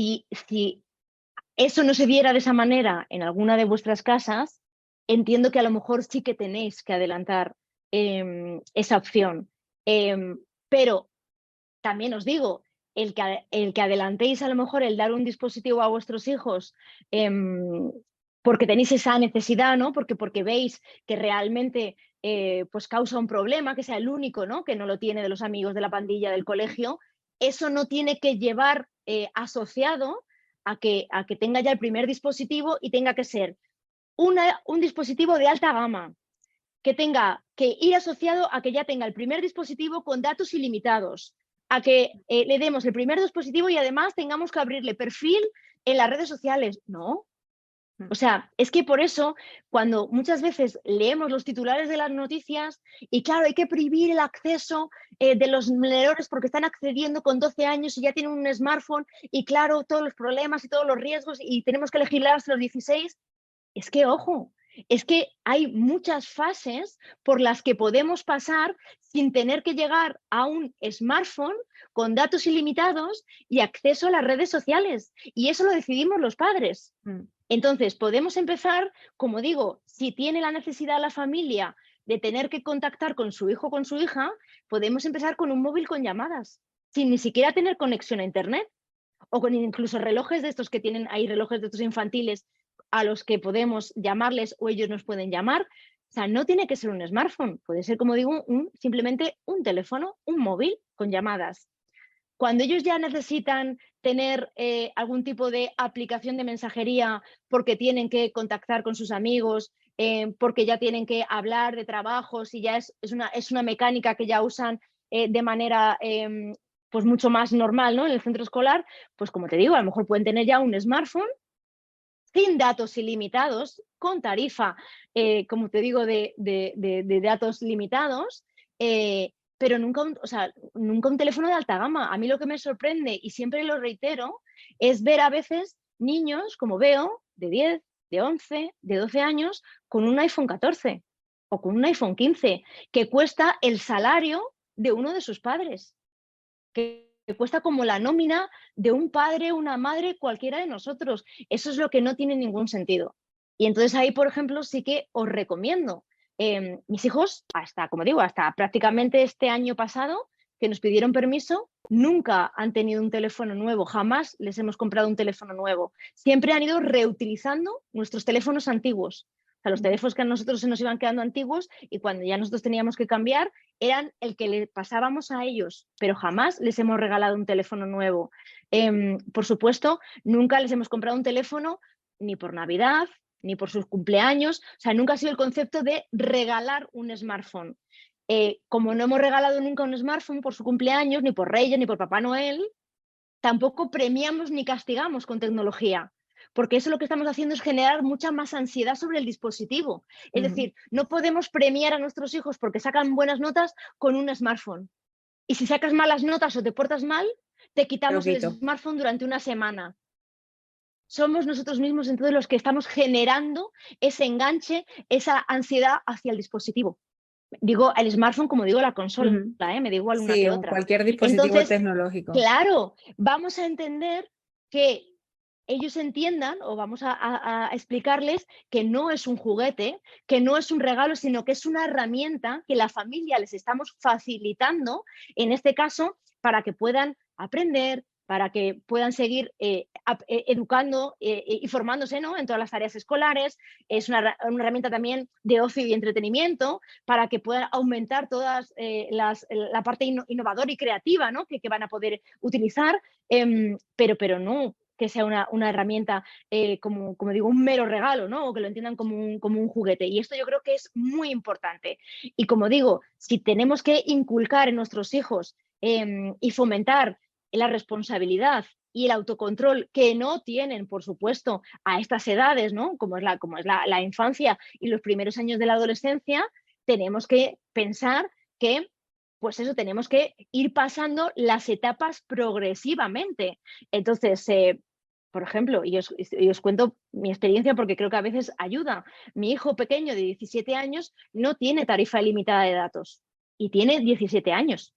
si eso no se diera de esa manera en alguna de vuestras casas, entiendo que a lo mejor sí que tenéis que adelantar esa opción. Pero también os digo, el que adelantéis a lo mejor el dar un dispositivo a vuestros hijos porque tenéis esa necesidad, ¿no? Porque veis que realmente pues causa un problema, que sea el único, ¿no? Que no lo tiene de los amigos de la pandilla del colegio, eso no tiene que llevar asociado a que tenga ya el primer dispositivo y tenga que ser un dispositivo de alta gama, que tenga que ir asociado a que ya tenga el primer dispositivo con datos ilimitados, a que le demos el primer dispositivo y además tengamos que abrirle perfil en las redes sociales. No. O sea, es que por eso, cuando muchas veces leemos los titulares de las noticias y claro, hay que prohibir el acceso de los menores porque están accediendo con 12 años y ya tienen un smartphone y claro, todos los problemas y todos los riesgos y tenemos que legislar hasta los 16, es que, ojo, es que hay muchas fases por las que podemos pasar sin tener que llegar a un smartphone con datos ilimitados y acceso a las redes sociales. Y eso lo decidimos los padres. Entonces, podemos empezar, como digo, si tiene la necesidad la familia de tener que contactar con su hijo o con su hija, podemos empezar con un móvil con llamadas, sin ni siquiera tener conexión a internet, o con incluso relojes de estos que tienen ahí, relojes de estos infantiles, a los que podemos llamarles o ellos nos pueden llamar. O sea, no tiene que ser un smartphone, puede ser, como digo, simplemente un teléfono, un móvil con llamadas. Cuando ellos ya necesitan tener algún tipo de aplicación de mensajería porque tienen que contactar con sus amigos, porque ya tienen que hablar de trabajos y ya es una mecánica que ya usan de manera pues mucho más normal, ¿no? En el centro escolar, pues como te digo, a lo mejor pueden tener ya un smartphone sin datos ilimitados, con tarifa, como te digo, de datos limitados, pero nunca nunca un teléfono de alta gama. A mí lo que me sorprende, y siempre lo reitero, es ver a veces niños, como veo, de 10, de 11, de 12 años, con un iPhone 14 o con un iPhone 15, que cuesta el salario de uno de sus padres, que cuesta como la nómina de un padre, una madre, cualquiera de nosotros. Eso es lo que no tiene ningún sentido. Y entonces ahí, por ejemplo, sí que os recomiendo. Mis hijos, como digo, hasta prácticamente este año pasado, que nos pidieron permiso, nunca han tenido un teléfono nuevo, jamás les hemos comprado un teléfono nuevo. Siempre han ido reutilizando nuestros teléfonos antiguos. O sea, los teléfonos que a nosotros se nos iban quedando antiguos y cuando ya nosotros teníamos que cambiar, eran el que le pasábamos a ellos, pero jamás les hemos regalado un teléfono nuevo. Por supuesto, nunca les hemos comprado un teléfono ni por Navidad, ni por sus cumpleaños. O sea, nunca ha sido el concepto de regalar un smartphone. Como no hemos regalado nunca un smartphone por su cumpleaños, ni por Reyes, ni por Papá Noel, tampoco premiamos ni castigamos con tecnología, porque eso lo que estamos haciendo es generar mucha más ansiedad sobre el dispositivo. Es decir, no podemos premiar a nuestros hijos porque sacan buenas notas con un smartphone. Y si sacas malas notas o te portas mal, te quitamos el smartphone durante una semana. Somos nosotros mismos entonces los que estamos generando ese enganche, esa ansiedad hacia el dispositivo. Digo el smartphone como digo la consola, me da igual una que otra. Cualquier dispositivo entonces, tecnológico. Claro, vamos a entender que ellos entiendan o vamos a explicarles que no es un juguete, que no es un regalo, sino que es una herramienta que la familia les estamos facilitando, en este caso, para que puedan aprender, para que puedan seguir educando y formándose, ¿no?, en todas las tareas escolares. Es una herramienta también de ocio y entretenimiento para que puedan aumentar todas la parte innovadora y creativa, ¿no?, que van a poder utilizar, pero no que sea una herramienta, como digo, un mero regalo, ¿no?, o que lo entiendan como un juguete. Y esto yo creo que es muy importante. Y como digo, si tenemos que inculcar en nuestros hijos y fomentar la responsabilidad y el autocontrol que no tienen, por supuesto, a estas edades, ¿no?, como es la infancia y los primeros años de la adolescencia, tenemos que pensar que, pues eso, tenemos que ir pasando las etapas progresivamente. Entonces, por ejemplo, y os cuento mi experiencia porque creo que a veces ayuda. Mi hijo pequeño de 17 años no tiene tarifa ilimitada de datos y tiene 17 años.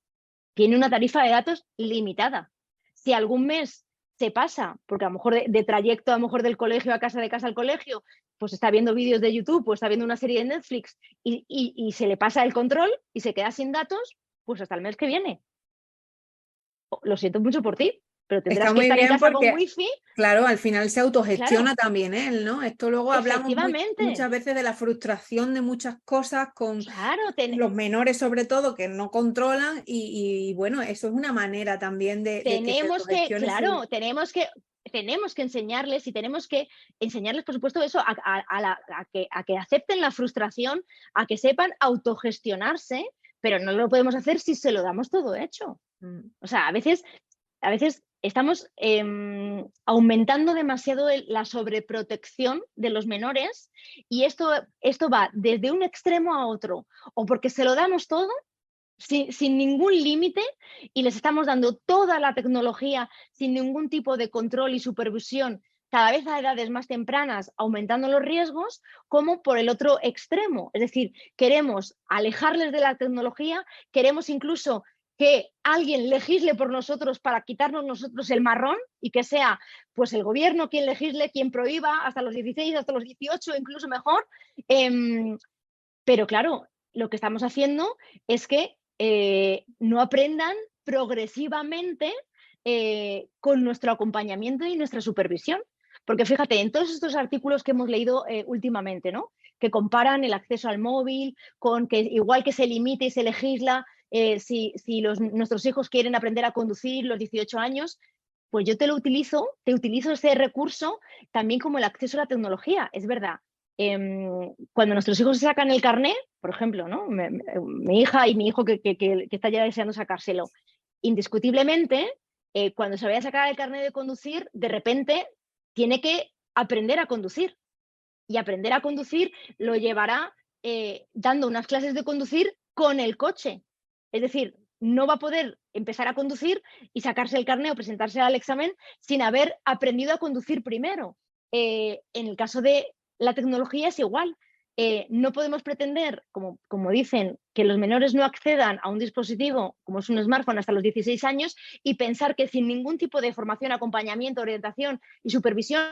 Tiene una tarifa de datos limitada. Si algún mes se pasa, porque a lo mejor de trayecto, a lo mejor del colegio a casa, de casa al colegio, pues está viendo vídeos de YouTube, pues está viendo una serie de Netflix y se le pasa el control y se queda sin datos, pues hasta el mes que viene. Lo siento mucho por ti, pero tendrás Está que muy estar en bien casa con porque, wifi. claro, al final se autogestiona Claro, también él, ¿no? Esto luego hablamos efectivamente. muchas veces de la frustración de muchas cosas con Claro, los menores sobre todo que no controlan y bueno, eso es una manera también de que se tenemos que, autogestione su... claro, tenemos que enseñarles, y tenemos que enseñarles, por supuesto, eso, a que acepten la frustración, a que sepan autogestionarse, pero no lo podemos hacer si se lo damos todo hecho. O sea, a veces estamos aumentando demasiado la sobreprotección de los menores, y esto va desde un extremo a otro, o porque se lo damos todo sin ningún límite y les estamos dando toda la tecnología sin ningún tipo de control y supervisión, cada vez a edades más tempranas, aumentando los riesgos, como por el otro extremo. Es decir, queremos alejarles de la tecnología, queremos incluso que alguien legisle por nosotros para quitarnos nosotros el marrón y que sea pues el gobierno quien legisle, quien prohíba hasta los 16, hasta los 18, incluso mejor. Pero claro, lo que estamos haciendo es que no aprendan progresivamente con nuestro acompañamiento y nuestra supervisión. Porque fíjate, en todos estos artículos que hemos leído últimamente, ¿no? Que comparan el acceso al móvil con que igual que se limite y se legisla si nuestros hijos quieren aprender a conducir los 18 años, pues yo te utilizo ese recurso también como el acceso a la tecnología. Es verdad, cuando nuestros hijos se sacan el carné, por ejemplo, ¿no? Mi hija y mi hijo que está ya deseando sacárselo, indiscutiblemente, cuando se vaya a sacar el carné de conducir, de repente tiene que aprender a conducir. Y aprender a conducir lo llevará dando unas clases de conducir con el coche. Es decir, no va a poder empezar a conducir y sacarse el carné o presentarse al examen sin haber aprendido a conducir primero. En el caso de la tecnología es igual. No podemos pretender, como dicen, que los menores no accedan a un dispositivo como es un smartphone hasta los 16 años y pensar que sin ningún tipo de formación, acompañamiento, orientación y supervisión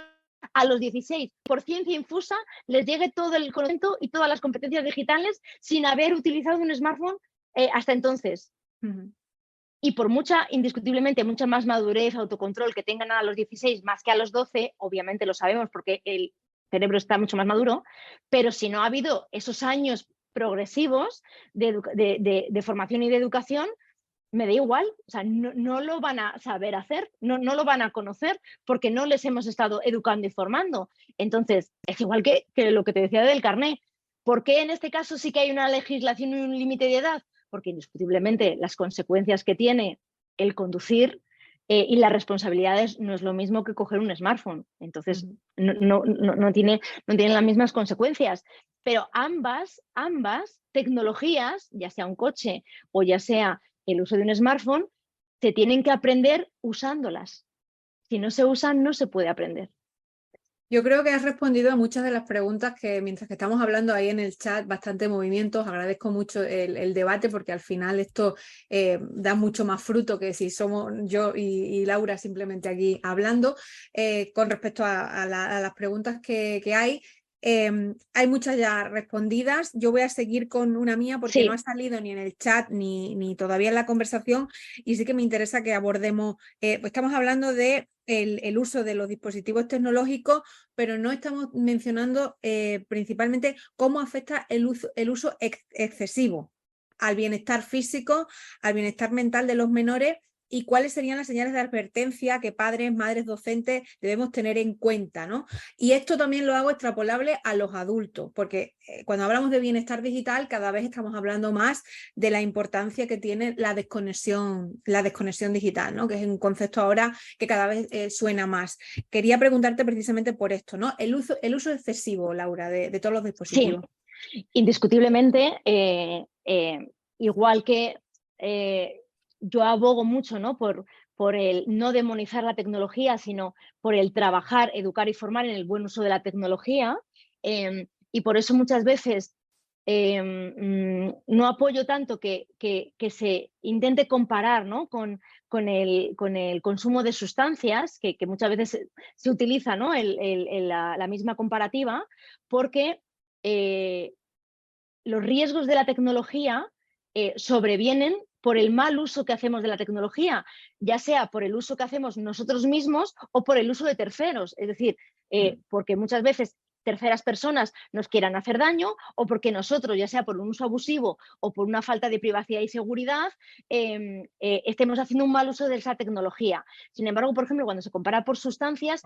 a los 16, por ciencia infusa, les llegue todo el conocimiento y todas las competencias digitales sin haber utilizado un smartphone hasta entonces. Y por indiscutiblemente, mucha más madurez, autocontrol que tengan a los 16 más que a los 12, obviamente lo sabemos porque el cerebro está mucho más maduro, pero si no ha habido esos años progresivos de formación y de educación, me da igual, o sea, no lo van a saber hacer, no lo van a conocer porque no les hemos estado educando y formando. Entonces, es igual que lo que te decía del carné. ¿Por qué en este caso sí que hay una legislación y un límite de edad? Porque indiscutiblemente las consecuencias que tiene el conducir y las responsabilidades no es lo mismo que coger un smartphone. Entonces, no tienen las mismas consecuencias. Pero ambas tecnologías, ya sea un coche o ya sea el uso de un smartphone, se tienen que aprender usándolas. Si no se usan, no se puede aprender. Yo creo que has respondido a muchas de las preguntas que mientras que estamos hablando ahí en el chat, bastante movimientos, agradezco mucho el debate porque al final esto da mucho más fruto que si somos yo y Laura simplemente aquí hablando. Con respecto a las preguntas que hay. Hay muchas ya respondidas. Yo voy a seguir con una mía porque no ha salido ni en el chat ni todavía en la conversación y sí que me interesa que abordemos, pues estamos hablando de el uso de los dispositivos tecnológicos, pero no estamos mencionando principalmente cómo afecta el uso excesivo al bienestar físico, al bienestar mental de los menores y cuáles serían las señales de advertencia que padres, madres, docentes debemos tener en cuenta, ¿no? Y esto también lo hago extrapolable a los adultos, porque cuando hablamos de bienestar digital cada vez estamos hablando más de la importancia que tiene la desconexión digital, ¿no? Que es un concepto ahora que cada vez suena más. Quería preguntarte precisamente por esto, ¿no? El uso excesivo, Laura, de todos los dispositivos. Sí, indiscutiblemente, igual que yo abogo mucho, ¿no? por el no demonizar la tecnología, sino por el trabajar, educar y formar en el buen uso de la tecnología. Y por eso muchas veces no apoyo tanto que se intente comparar, ¿no? con el consumo de sustancias, que muchas veces se utiliza, ¿no? la misma comparativa, porque los riesgos de la tecnología sobrevienen por el mal uso que hacemos de la tecnología, ya sea por el uso que hacemos nosotros mismos o por el uso de terceros. Es decir, porque muchas veces terceras personas nos quieran hacer daño, o porque nosotros, ya sea por un uso abusivo o por una falta de privacidad y seguridad, estemos haciendo un mal uso de esa tecnología. Sin embargo, por ejemplo, cuando se compara por sustancias,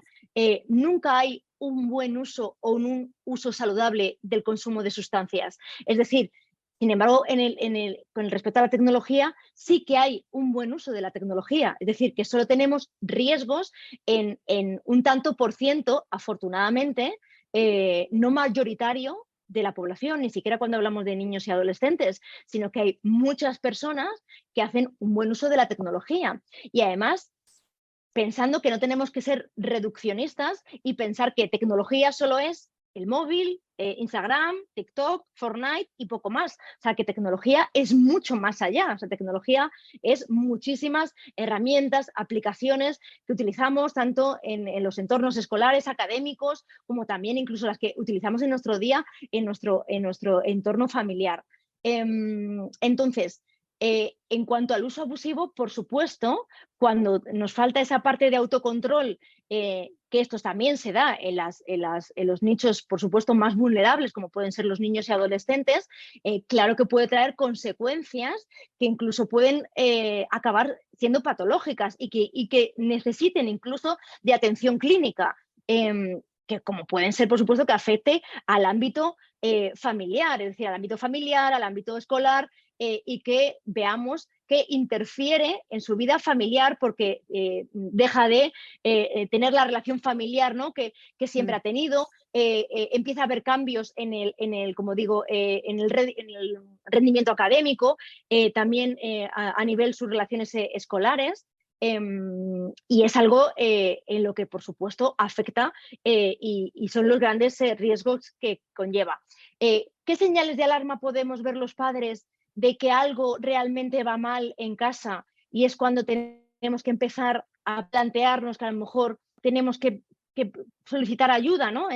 nunca hay un buen uso o un uso saludable del consumo de sustancias. Es decir, sin embargo, con respecto a la tecnología, sí que hay un buen uso de la tecnología. Es decir, que solo tenemos riesgos en un tanto por ciento, afortunadamente, no mayoritario de la población, ni siquiera cuando hablamos de niños y adolescentes, sino que hay muchas personas que hacen un buen uso de la tecnología. Y además, pensando que no tenemos que ser reduccionistas y pensar que tecnología solo es el móvil, Instagram, TikTok, Fortnite y poco más. O sea, que tecnología es mucho más allá. O sea, tecnología es muchísimas herramientas, aplicaciones que utilizamos tanto en los entornos escolares, académicos, como también incluso las que utilizamos en nuestro día, en nuestro entorno familiar. Entonces, en cuanto al uso abusivo, por supuesto, cuando nos falta esa parte de autocontrol, que esto también se da en los nichos, por supuesto, más vulnerables, como pueden ser los niños y adolescentes, claro que puede traer consecuencias que incluso pueden acabar siendo patológicas y que necesiten incluso de atención clínica. Que como pueden ser, por supuesto, que afecte al ámbito familiar, es decir, al ámbito familiar, al ámbito escolar, y que veamos que interfiere en su vida familiar porque deja de tener la relación familiar, ¿no? que siempre ha tenido, empieza a haber cambios en el como digo, en el rendimiento académico, también a nivel de sus relaciones escolares. Y es algo en lo que, por supuesto, afecta y son los grandes riesgos que conlleva. ¿Qué señales de alarma podemos ver los padres de que algo realmente va mal en casa? Y es cuando tenemos que empezar a plantearnos que a lo mejor tenemos que solicitar ayuda, ¿no?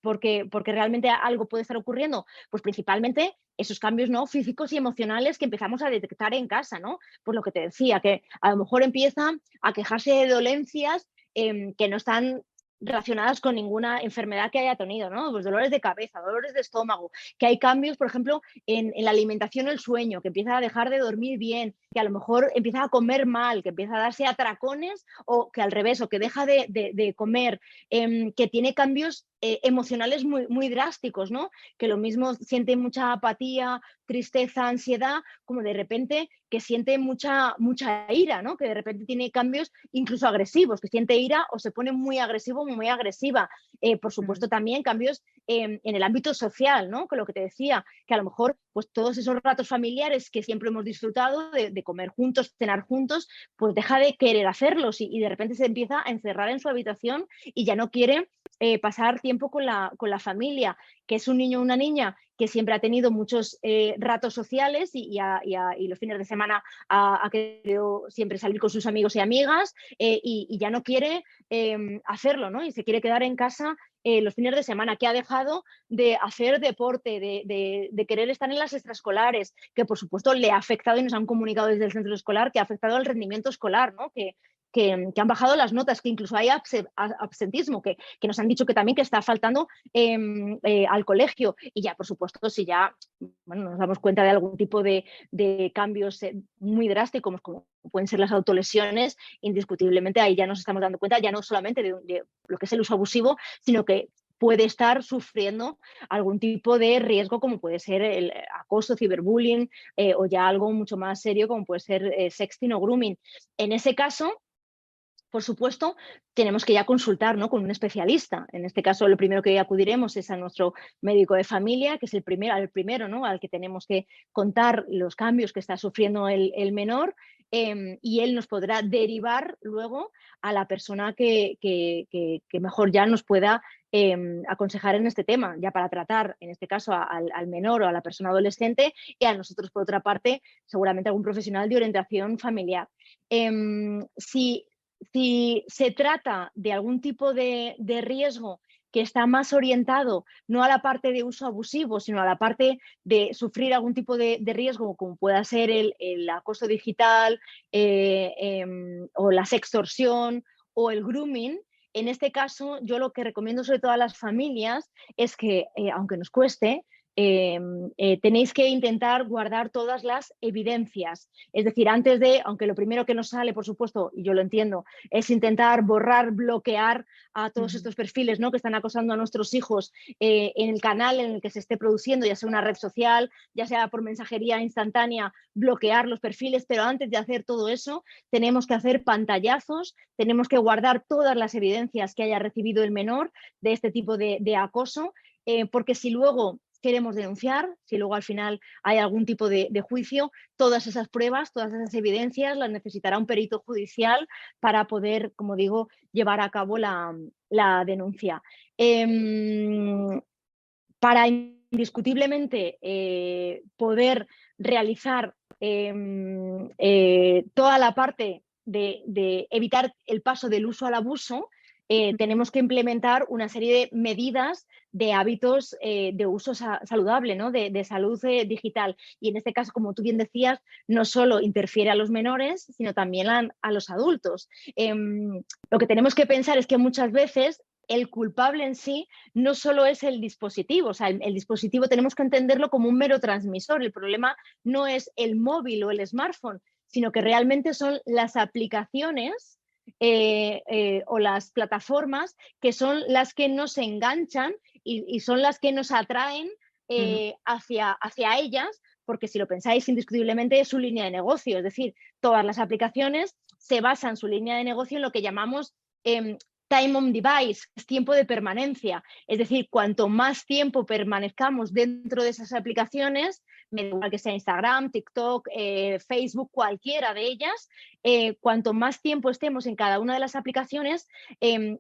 Porque realmente algo puede estar ocurriendo. Pues principalmente esos cambios, ¿no?, físicos y emocionales que empezamos a detectar en casa, ¿no? Pues lo que te decía, que a lo mejor empiezan a quejarse de dolencias que no están relacionadas con ninguna enfermedad que haya tenido, ¿no? Pues dolores de cabeza, dolores de estómago, que hay cambios, por ejemplo, en la alimentación, el sueño, que empieza a dejar de dormir bien, que a lo mejor empieza a comer mal, que empieza a darse atracones, o que al revés, o que deja de comer, que tiene cambios emocionales muy, muy drásticos, ¿no? Que lo mismo siente mucha apatía, tristeza, ansiedad, como de repente que siente mucha ira, ¿no? Que de repente tiene cambios incluso agresivos, que siente ira o se pone muy agresivo, muy agresiva. Por supuesto, también cambios en el ámbito social, ¿no? Con lo que te decía, que a lo mejor pues todos esos ratos familiares que siempre hemos disfrutado de comer juntos, cenar juntos, pues deja de querer hacerlos y de repente se empieza a encerrar en su habitación y ya no quiere pasar tiempo con la familia, que es un niño o una niña que siempre ha tenido muchos ratos sociales y los fines de semana ha querido siempre salir con sus amigos y amigas, y ya no quiere hacerlo, ¿no? Y se quiere quedar en casa los fines de semana, que ha dejado de hacer deporte, de querer estar en las extraescolares, que por supuesto le ha afectado, y nos han comunicado desde el centro escolar, que ha afectado al rendimiento escolar, ¿no? Que han bajado las notas, que incluso hay absentismo, que nos han dicho que también que está faltando al colegio. Y ya, por supuesto, si ya nos damos cuenta de algún tipo de cambios muy drásticos, como pueden ser las autolesiones, indiscutiblemente ahí ya nos estamos dando cuenta ya no solamente de lo que es el uso abusivo, sino que puede estar sufriendo algún tipo de riesgo, como puede ser el acoso, ciberbullying, o ya algo mucho más serio, como puede ser sexting o grooming. En ese caso, por supuesto, tenemos que ya consultar, ¿no?, con un especialista. En este caso, lo primero que acudiremos es a nuestro médico de familia, que es el primero, ¿no?, al que tenemos que contar los cambios que está sufriendo el menor, y él nos podrá derivar luego a la persona que mejor ya nos pueda aconsejar en este tema, ya para tratar, en este caso, al menor o a la persona adolescente, y a nosotros, por otra parte, seguramente algún profesional de orientación familiar. Si se trata de algún tipo de riesgo que está más orientado no a la parte de uso abusivo, sino a la parte de sufrir algún tipo de riesgo, como pueda ser el acoso digital o la sextorsión o el grooming, en este caso yo lo que recomiendo sobre todo a las familias es que, aunque nos cueste, tenéis que intentar guardar todas las evidencias. Es decir, antes de, aunque lo primero que nos sale, por supuesto, y yo lo entiendo, es intentar borrar, bloquear a todos estos perfiles, ¿no?, que están acosando a nuestros hijos en el canal en el que se esté produciendo, ya sea una red social, ya sea por mensajería instantánea, bloquear los perfiles, pero antes de hacer todo eso, tenemos que hacer pantallazos, tenemos que guardar todas las evidencias que haya recibido el menor de este tipo de acoso, porque si luego queremos denunciar, si luego al final hay algún tipo de juicio, todas esas pruebas, todas esas evidencias las necesitará un perito judicial para poder, como digo, llevar a cabo la denuncia. Para indiscutiblemente poder realizar toda la parte de evitar el paso del uso al abuso, tenemos que implementar una serie de medidas de hábitos de uso saludable, ¿no?, de salud digital. Y en este caso, como tú bien decías, no solo interfiere a los menores, sino también a los adultos. Lo que tenemos que pensar es que muchas veces el culpable en sí no solo es el dispositivo, o sea, el dispositivo tenemos que entenderlo como un mero transmisor. El problema no es el móvil o el smartphone, sino que realmente son las aplicaciones o las plataformas que son las que nos enganchan y son las que nos atraen hacia ellas, porque si lo pensáis, indiscutiblemente es su línea de negocio. Es decir, todas las aplicaciones se basan su línea de negocio en lo que llamamos time on device, es tiempo de permanencia. Es decir, cuanto más tiempo permanezcamos dentro de esas aplicaciones, me da igual que sea Instagram, TikTok, Facebook, cualquiera de ellas, cuanto más tiempo estemos en cada una de las aplicaciones,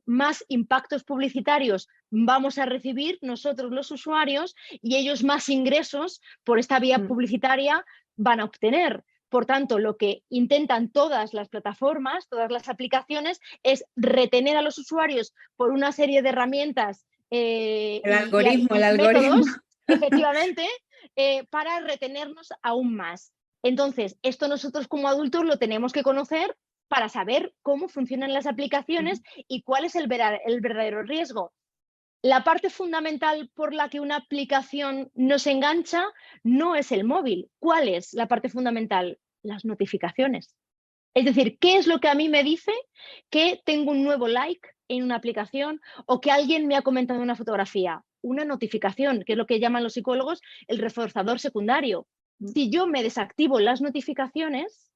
más impactos publicitarios vamos a recibir nosotros los usuarios y ellos más ingresos por esta vía publicitaria van a obtener. Por tanto, lo que intentan todas las plataformas, todas las aplicaciones, es retener a los usuarios por una serie de herramientas el algoritmo, métodos, efectivamente, para retenernos aún más. Entonces, esto nosotros como adultos lo tenemos que conocer para saber cómo funcionan las aplicaciones y cuál es el verdadero riesgo. La parte fundamental por la que una aplicación nos engancha no es el móvil. ¿Cuál es la parte fundamental? Las notificaciones. Es decir, ¿qué es lo que a mí me dice que tengo un nuevo like en una aplicación o que alguien me ha comentado una fotografía? Una notificación, que es lo que llaman los psicólogos el reforzador secundario. Si yo me desactivo las notificaciones,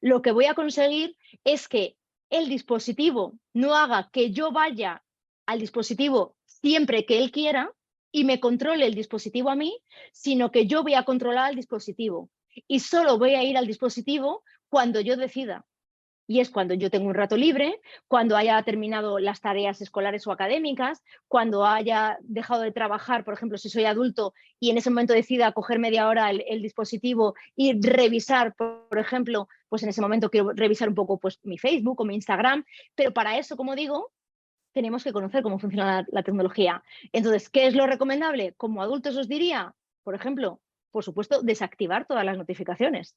lo que voy a conseguir es que el dispositivo no haga que yo vaya al dispositivo siempre que él quiera y me controle el dispositivo a mí, sino que yo voy a controlar el dispositivo y solo voy a ir al dispositivo cuando yo decida. Y es cuando yo tengo un rato libre, cuando haya terminado las tareas escolares o académicas, cuando haya dejado de trabajar, por ejemplo, si soy adulto y en ese momento decida coger media hora el dispositivo y revisar, por ejemplo, pues en ese momento quiero revisar un poco pues, mi Facebook o mi Instagram, pero para eso, como digo, tenemos que conocer cómo funciona la tecnología. Entonces, ¿qué es lo recomendable? Como adultos os diría, por ejemplo, por supuesto, desactivar todas las notificaciones.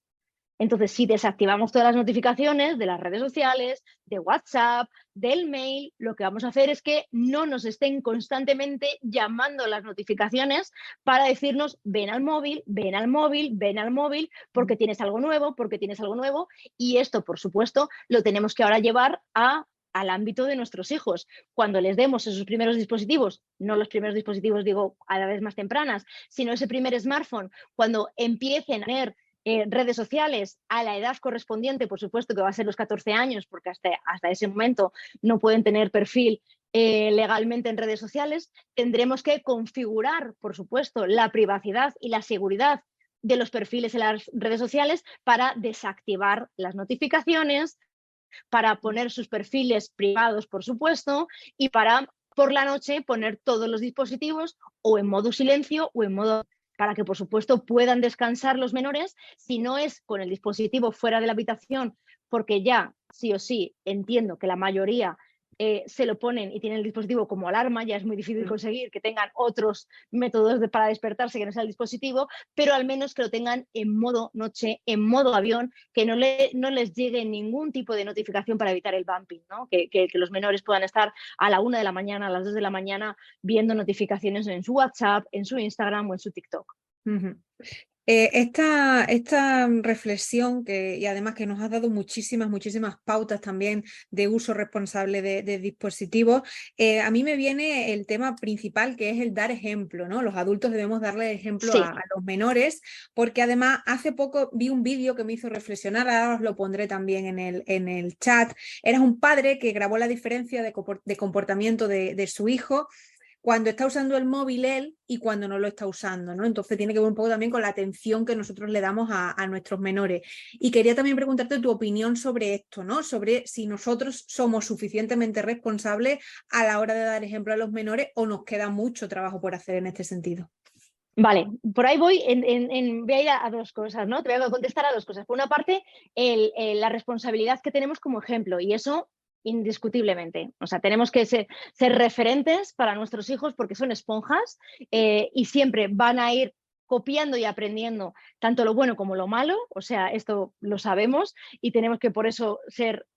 Entonces, si desactivamos todas las notificaciones de las redes sociales, de WhatsApp, del mail, lo que vamos a hacer es que no nos estén constantemente llamando las notificaciones para decirnos ven al móvil, ven al móvil, ven al móvil, porque tienes algo nuevo, porque tienes algo nuevo. Y esto, por supuesto, lo tenemos que ahora llevar al ámbito de nuestros hijos. Cuando les demos esos primeros dispositivos, no los primeros dispositivos, digo, a la vez más tempranas, sino ese primer smartphone, cuando empiecen a tener redes sociales a la edad correspondiente, por supuesto que va a ser los 14 años, porque hasta ese momento no pueden tener perfil legalmente en redes sociales, tendremos que configurar, por supuesto, la privacidad y la seguridad de los perfiles en las redes sociales para desactivar las notificaciones, para poner sus perfiles privados, por supuesto, y para por la noche poner todos los dispositivos o en modo silencio o en modo para que, por supuesto, puedan descansar los menores. Si no es con el dispositivo fuera de la habitación, porque ya sí o sí entiendo que la mayoría se lo ponen y tienen el dispositivo como alarma, ya es muy difícil conseguir que tengan otros métodos para despertarse que no sea el dispositivo, pero al menos que lo tengan en modo noche, en modo avión, que no les llegue ningún tipo de notificación para evitar el bumping, ¿no? Que los menores puedan estar a la 1 de la mañana, a las 2 de la mañana, viendo notificaciones en su WhatsApp, en su Instagram o en su TikTok. Esta reflexión y además que nos has dado muchísimas pautas también de uso responsable de dispositivos, a mí me viene el tema principal, que es el dar ejemplo, ¿no? Los adultos debemos darle ejemplo a los menores, porque además hace poco vi un vídeo que me hizo reflexionar, ahora os lo pondré también en el chat. Era un padre que grabó la diferencia de comportamiento de su hijo cuando está usando el móvil él y cuando no lo está usando, ¿no? Entonces tiene que ver un poco también con la atención que nosotros le damos a nuestros menores. Y quería también preguntarte tu opinión sobre esto, ¿no? Sobre si nosotros somos suficientemente responsables a la hora de dar ejemplo a los menores o nos queda mucho trabajo por hacer en este sentido. Vale, por ahí voy, voy a ir a dos cosas, ¿no? Te voy a contestar a dos cosas. Por una parte, la responsabilidad que tenemos como ejemplo, y eso indiscutiblemente. O sea, tenemos que ser referentes para nuestros hijos porque son esponjas y siempre van a ir copiando y aprendiendo tanto lo bueno como lo malo. O sea, esto lo sabemos y tenemos que por eso ser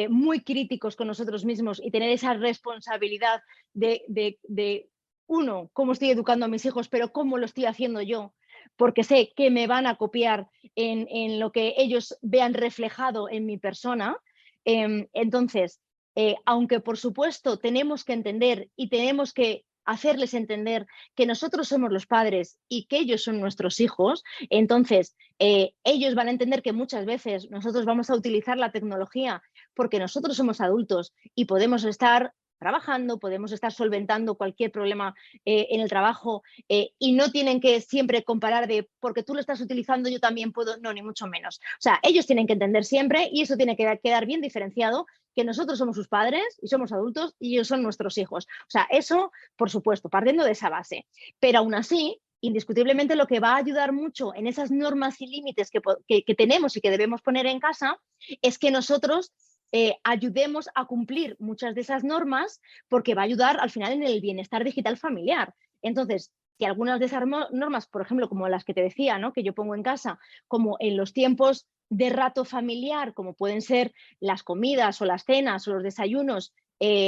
muy críticos con nosotros mismos y tener esa responsabilidad de uno, cómo estoy educando a mis hijos, pero cómo lo estoy haciendo yo, porque sé que me van a copiar en lo que ellos vean reflejado en mi persona. Entonces, aunque por supuesto tenemos que entender y tenemos que hacerles entender que nosotros somos los padres y que ellos son nuestros hijos, entonces ellos van a entender que muchas veces nosotros vamos a utilizar la tecnología porque nosotros somos adultos y podemos estar trabajando, podemos estar solventando cualquier problema en el trabajo y no tienen que siempre comparar de porque tú lo estás utilizando yo también puedo, no, ni mucho menos. O sea, ellos tienen que entender siempre y eso tiene que quedar bien diferenciado que nosotros somos sus padres y somos adultos y ellos son nuestros hijos. O sea, eso, por supuesto, partiendo de esa base. Pero aún así, indiscutiblemente lo que va a ayudar mucho en esas normas y límites que tenemos y que debemos poner en casa es que nosotros ayudemos a cumplir muchas de esas normas porque va a ayudar al final en el bienestar digital familiar. Entonces, si algunas de esas normas, por ejemplo, como las que te decía, ¿no? Que yo pongo en casa, como en los tiempos de rato familiar, como pueden ser las comidas o las cenas o los desayunos,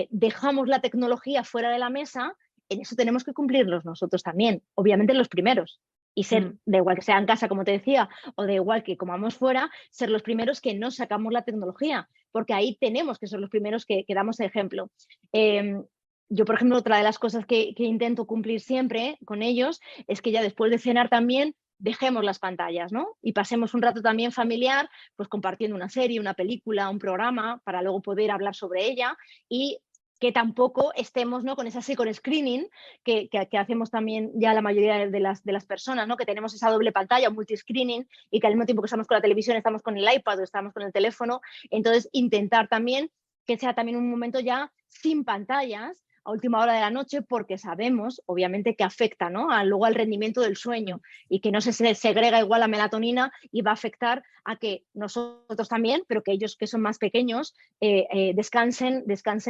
dejamos la tecnología fuera de la mesa, en eso tenemos que cumplirlos nosotros también, obviamente los primeros. Y ser, da igual que sea en casa, como te decía, o da igual que comamos fuera, ser los primeros que no sacamos la tecnología, porque ahí tenemos que ser los primeros que damos ejemplo. Yo, por ejemplo, otra de las cosas que intento cumplir siempre con ellos es que ya después de cenar también dejemos las pantallas, ¿no? Y pasemos un rato también familiar, pues compartiendo una serie, una película, un programa, para luego poder hablar sobre ella y que tampoco estemos, ¿no? Con esa second screening que hacemos también ya la mayoría de las personas, ¿no? Que tenemos esa doble pantalla, multiscreening, y que al mismo tiempo que estamos con la televisión estamos con el iPad o estamos con el teléfono. Entonces, intentar también que sea también un momento ya sin pantallas a última hora de la noche, porque sabemos, obviamente, que afecta, ¿no? luego al rendimiento del sueño y que no se segrega igual la melatonina y va a afectar a que nosotros también, pero que ellos que son más pequeños descansen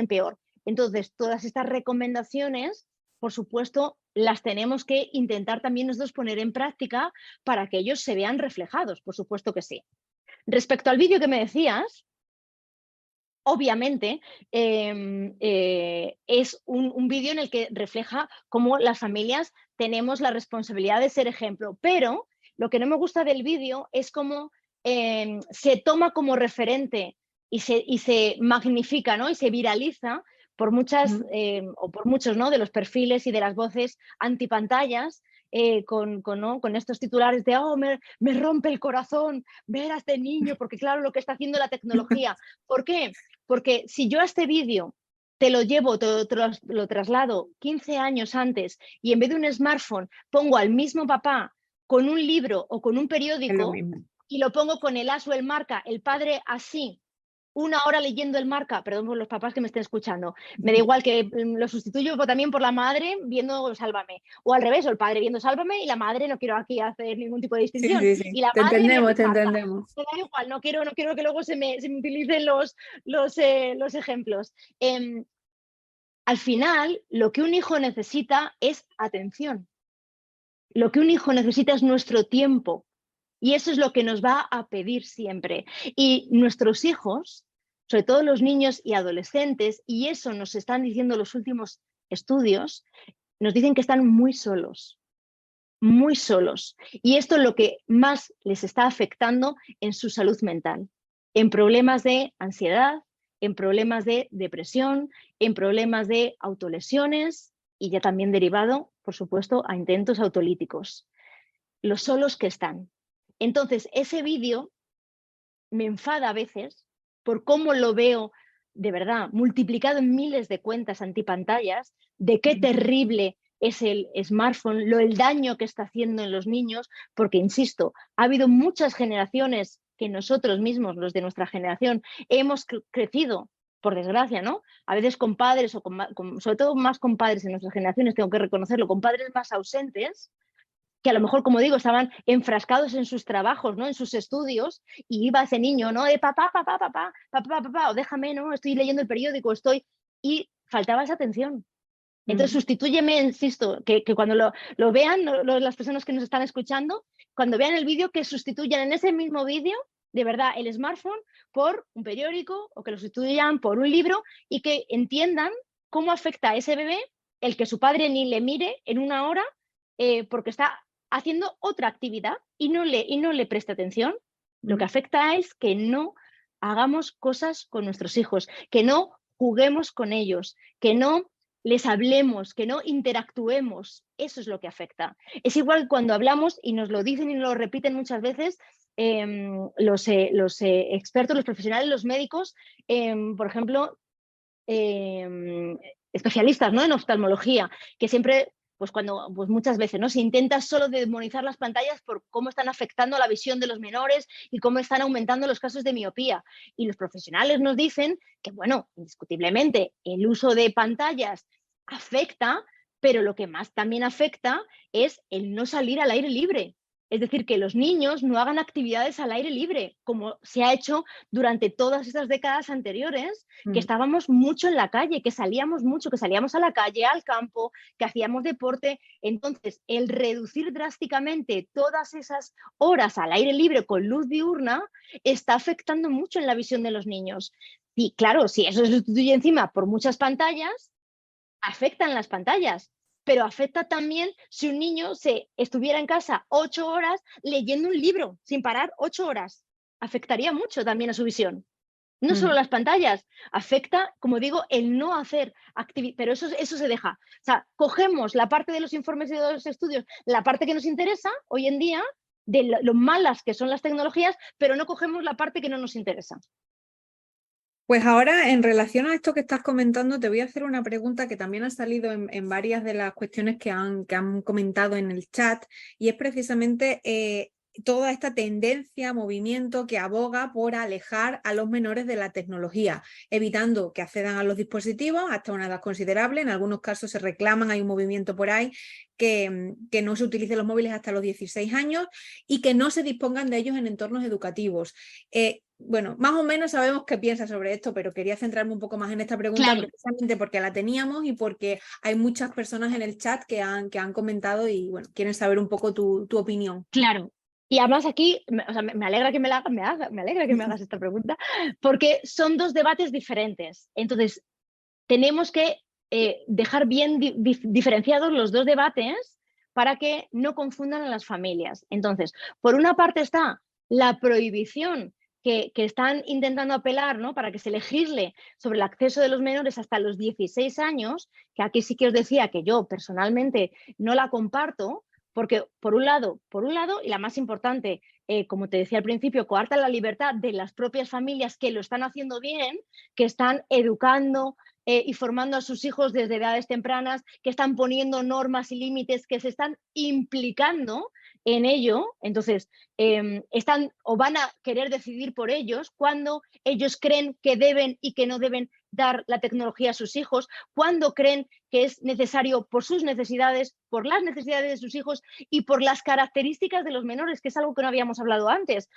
peor. Entonces, todas estas recomendaciones, por supuesto, las tenemos que intentar también nosotros poner en práctica para que ellos se vean reflejados, por supuesto que sí. Respecto al vídeo que me decías, obviamente es un vídeo en el que refleja cómo las familias tenemos la responsabilidad de ser ejemplo, pero lo que no me gusta del vídeo es cómo se toma como referente y se magnifica, ¿no? Y se viraliza por muchas o por muchos, ¿no? De los perfiles y de las voces antipantallas con estos titulares de me rompe el corazón ver a este niño, porque claro, lo que está haciendo la tecnología. ¿Por qué? Porque si yo a este vídeo te lo llevo, lo traslado 15 años antes y en vez de un smartphone pongo al mismo papá con un libro o con un periódico y lo pongo con el as o el marca, el padre así una hora leyendo el Marca, perdón por los papás que me estén escuchando, me da igual que lo sustituyo también por la madre viendo Sálvame, o al revés, o el padre viendo Sálvame y la madre, no quiero aquí hacer ningún tipo de Sí, distinción, sí, sí. y la Te madre entendemos, viendo te Marca. entendemos. Me da igual, no quiero que luego se me utilicen los ejemplos. Al final, lo que un hijo necesita es atención. Lo que un hijo necesita es nuestro tiempo. Y eso es lo que nos va a pedir siempre. Y nuestros hijos, sobre todo los niños y adolescentes, y eso nos están diciendo los últimos estudios, nos dicen que están muy solos. Muy solos. Y esto es lo que más les está afectando en su salud mental, en problemas de ansiedad, en problemas de depresión, en problemas de autolesiones y ya también derivado, por supuesto, a intentos autolíticos. Los solos que están. Entonces, ese vídeo me enfada a veces por cómo lo veo de verdad multiplicado en miles de cuentas antipantallas, de qué terrible es el smartphone, el daño que está haciendo en los niños, porque, insisto, ha habido muchas generaciones que nosotros mismos, los de nuestra generación, hemos crecido, por desgracia, ¿no? A veces con padres, o sobre todo más con padres en nuestras generaciones, tengo que reconocerlo, con padres más ausentes, que a lo mejor, como digo, estaban enfrascados en sus trabajos, ¿no? En sus estudios, y iba ese niño, ¿no? De papá, papá, papá, papá, papá, o déjame, ¿no? Estoy leyendo el periódico, y faltaba esa atención. Entonces, sustitúyeme, insisto, que cuando lo vean, las personas que nos están escuchando, cuando vean el vídeo, que sustituyan en ese mismo vídeo, de verdad, el smartphone por un periódico, o que lo sustituyan por un libro, y que entiendan cómo afecta a ese bebé el que su padre ni le mire en una hora, porque está haciendo otra actividad y no le preste atención. Lo que afecta es que no hagamos cosas con nuestros hijos, que no juguemos con ellos, que no les hablemos, que no interactuemos. Eso es lo que afecta. Es igual cuando hablamos, y nos lo dicen y nos lo repiten muchas veces los expertos, los profesionales, los médicos, por ejemplo, especialistas, ¿no? En oftalmología, que siempre, pues muchas veces, ¿no? Se intenta solo demonizar las pantallas por cómo están afectando la visión de los menores y cómo están aumentando los casos de miopía. Y los profesionales nos dicen que, bueno, indiscutiblemente el uso de pantallas afecta, pero lo que más también afecta es el no salir al aire libre. Es decir, que los niños no hagan actividades al aire libre, como se ha hecho durante todas estas décadas anteriores, que estábamos mucho en la calle, que salíamos mucho, que salíamos a la calle, al campo, que hacíamos deporte. Entonces, el reducir drásticamente todas esas horas al aire libre con luz diurna está afectando mucho en la visión de los niños. Y claro, si eso se sustituye encima por muchas pantallas, afectan las pantallas. Pero afecta también si un niño estuviera en casa 8 horas leyendo un libro sin parar 8 horas. Afectaría mucho también a su visión. No solo las pantallas, afecta, como digo, el no hacer actividad, pero eso se deja. O sea, cogemos la parte de los informes y de los estudios, la parte que nos interesa hoy en día, de lo malas que son las tecnologías, pero no cogemos la parte que no nos interesa. Pues ahora, en relación a esto que estás comentando, te voy a hacer una pregunta que también ha salido en varias de las cuestiones que han comentado en el chat, y es precisamente toda esta tendencia, movimiento que aboga por alejar a los menores de la tecnología, evitando que accedan a los dispositivos hasta una edad considerable. En algunos casos se reclaman, hay un movimiento por ahí, que no se utilicen los móviles hasta los 16 años y que no se dispongan de ellos en entornos educativos. Bueno, más o menos sabemos qué piensas sobre esto, pero quería centrarme un poco más en esta pregunta, claro, precisamente porque la teníamos y porque hay muchas personas en el chat que han comentado y bueno, quieren saber un poco tu opinión. Claro. Y además aquí, o sea, me alegra que me alegra que me hagas esta pregunta, porque son dos debates diferentes. Entonces, tenemos que dejar bien diferenciados los dos debates para que no confundan a las familias. Entonces, por una parte está la prohibición que están intentando apelar, ¿no? Para que se legisle sobre el acceso de los menores hasta los 16 años, que aquí sí que os decía que yo personalmente no la comparto, porque por un lado, y la más importante, como te decía al principio, coarta la libertad de las propias familias que lo están haciendo bien, que están educando y formando a sus hijos desde edades tempranas, que están poniendo normas y límites, que se están implicando en ello, entonces están o van a querer decidir por ellos cuando ellos creen que deben y que no deben dar la tecnología a sus hijos, cuando creen que es necesario por sus necesidades, por las necesidades de sus hijos y por las características de los menores, que es algo que no habíamos hablado antes,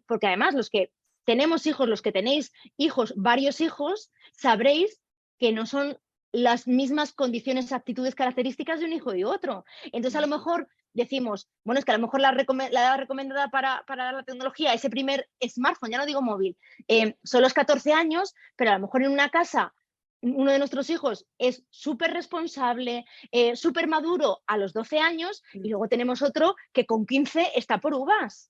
porque además los que tenemos hijos, los que tenéis hijos, varios hijos, sabréis que no son las mismas condiciones, actitudes, características de un hijo y otro. Entonces, a lo mejor decimos, bueno, es que a lo mejor la edad recomendada para la tecnología, ese primer smartphone, ya no digo móvil, son los 14 años, pero a lo mejor en una casa uno de nuestros hijos es súper responsable, súper maduro a los 12 años y luego tenemos otro que con 15 está por uvas.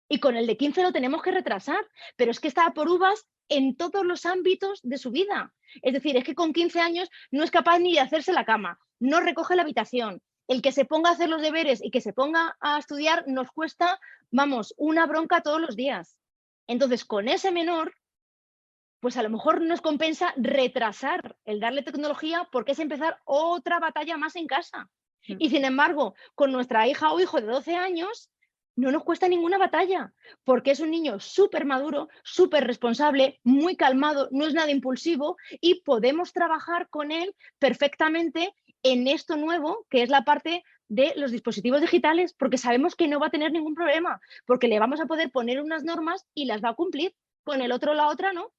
Y con el de 15 lo tenemos que retrasar, pero es que está por uvas en todos los ámbitos de su vida. Es decir, es que con 15 años no es capaz ni de hacerse la cama, no recoge la habitación. El que se ponga a hacer los deberes y que se ponga a estudiar nos cuesta, vamos, una bronca todos los días. Entonces, con ese menor, pues a lo mejor nos compensa retrasar el darle tecnología porque es empezar otra batalla más en casa. Y sin embargo, con nuestra hija o hijo de 12 años, no nos cuesta ninguna batalla, porque es un niño súper maduro, súper responsable, muy calmado, no es nada impulsivo y podemos trabajar con él perfectamente en esto nuevo, que es la parte de los dispositivos digitales, porque sabemos que no va a tener ningún problema, porque le vamos a poder poner unas normas y las va a cumplir. Con el otro la otra no.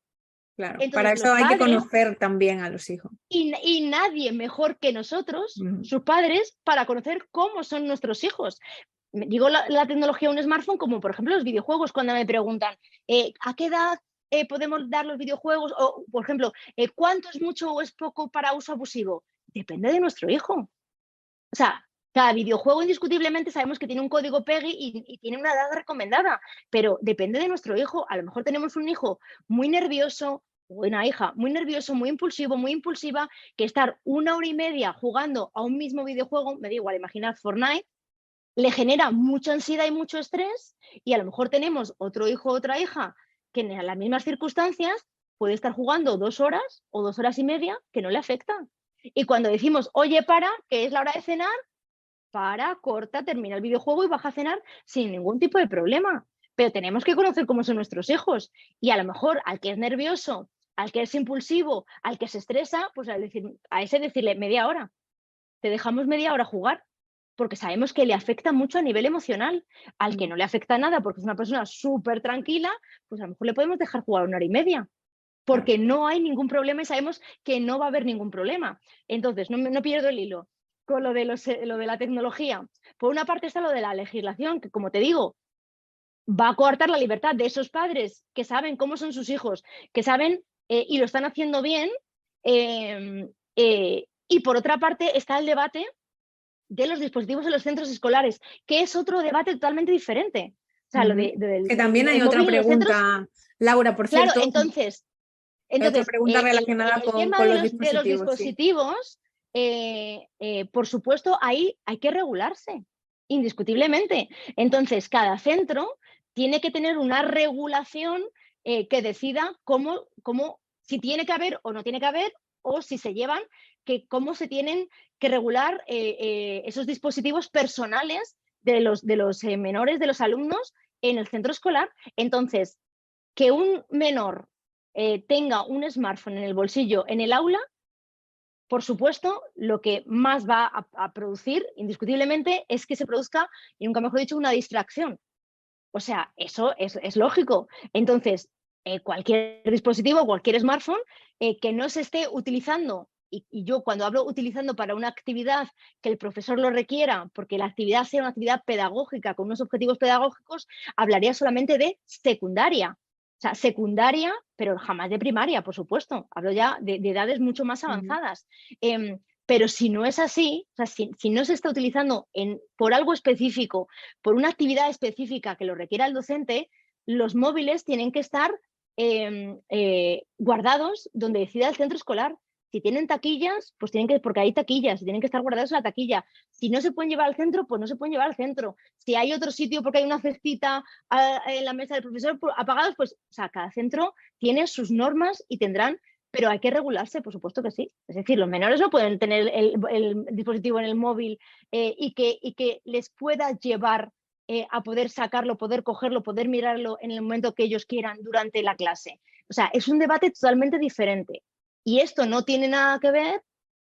Claro, Entonces, para eso hay que conocer también a los hijos. Y nadie mejor que nosotros, sus padres, para conocer cómo son nuestros hijos. Digo la tecnología un smartphone como por ejemplo los videojuegos, cuando me preguntan ¿a qué edad podemos dar los videojuegos? O por ejemplo, ¿cuánto es mucho o es poco para uso abusivo? Depende de nuestro hijo. O sea, cada videojuego indiscutiblemente sabemos que tiene un código PEGI y tiene una edad recomendada, pero depende de nuestro hijo. A lo mejor tenemos un hijo muy nervioso o una hija muy nervioso, muy impulsivo, muy impulsiva, que estar 1 hora y media jugando a un mismo videojuego, me da igual, imaginad Fortnite, le genera mucha ansiedad y mucho estrés, y a lo mejor tenemos otro hijo o otra hija que en las mismas circunstancias puede estar jugando 2 horas o 2 horas y media que no le afecta. Y cuando decimos, oye, para, que es la hora de cenar, para, corta, termina el videojuego y baja a cenar sin ningún tipo de problema. Pero tenemos que conocer cómo son nuestros hijos. Y a lo mejor al que es nervioso, al que es impulsivo, al que se estresa, pues a ese decirle media hora. Te dejamos media hora jugar, porque sabemos que le afecta mucho a nivel emocional. Al que no le afecta nada porque es una persona súper tranquila, pues a lo mejor le podemos dejar jugar 1 hora y media, porque no hay ningún problema y sabemos que no va a haber ningún problema. Entonces, no pierdo el hilo con lo de la tecnología. Por una parte está lo de la legislación, que como te digo, va a coartar la libertad de esos padres que saben cómo son sus hijos, que saben y lo están haciendo bien. Y por otra parte está el debate de los dispositivos en los centros escolares, que es otro debate totalmente diferente. O sea, que también hay otra pregunta, Laura, por cierto. Claro, entonces otra pregunta relacionada el tema con de los los dispositivos. por supuesto, ahí hay que regularse, indiscutiblemente. Entonces, cada centro tiene que tener una regulación que decida si tiene que haber o no tiene que haber, o si se llevan, cómo se tienen que regular esos dispositivos personales de los menores, de los alumnos en el centro escolar. Entonces, que un menor tenga un smartphone en el bolsillo en el aula, por supuesto, lo que más va a producir, indiscutiblemente, es que se produzca, y nunca mejor dicho, una distracción. O sea, eso es lógico. Entonces, cualquier dispositivo, cualquier smartphone que no se esté utilizando, y yo cuando hablo utilizando para una actividad que el profesor lo requiera, porque la actividad sea una actividad pedagógica con unos objetivos pedagógicos, hablaría solamente de secundaria. O sea, secundaria, pero jamás de primaria, por supuesto. Hablo ya de edades mucho más avanzadas. Pero si no es así, o sea, si no se está utilizando por algo específico, por una actividad específica que lo requiera el docente, los móviles tienen que estar guardados donde decida el centro escolar. Si tienen taquillas, pues porque hay taquillas, tienen que estar guardados en la taquilla. Si no se pueden llevar al centro, pues no se pueden llevar al centro. Si hay otro sitio porque hay una cestita en la mesa del profesor apagados, pues o sea, cada centro tiene sus normas y tendrán pero hay que regularse, por supuesto que sí. Es decir, los menores no pueden tener el dispositivo en el móvil y que les pueda llevar a poder sacarlo, poder cogerlo, poder mirarlo en el momento que ellos quieran durante la clase. O sea, es un debate totalmente diferente. Y esto no tiene nada que ver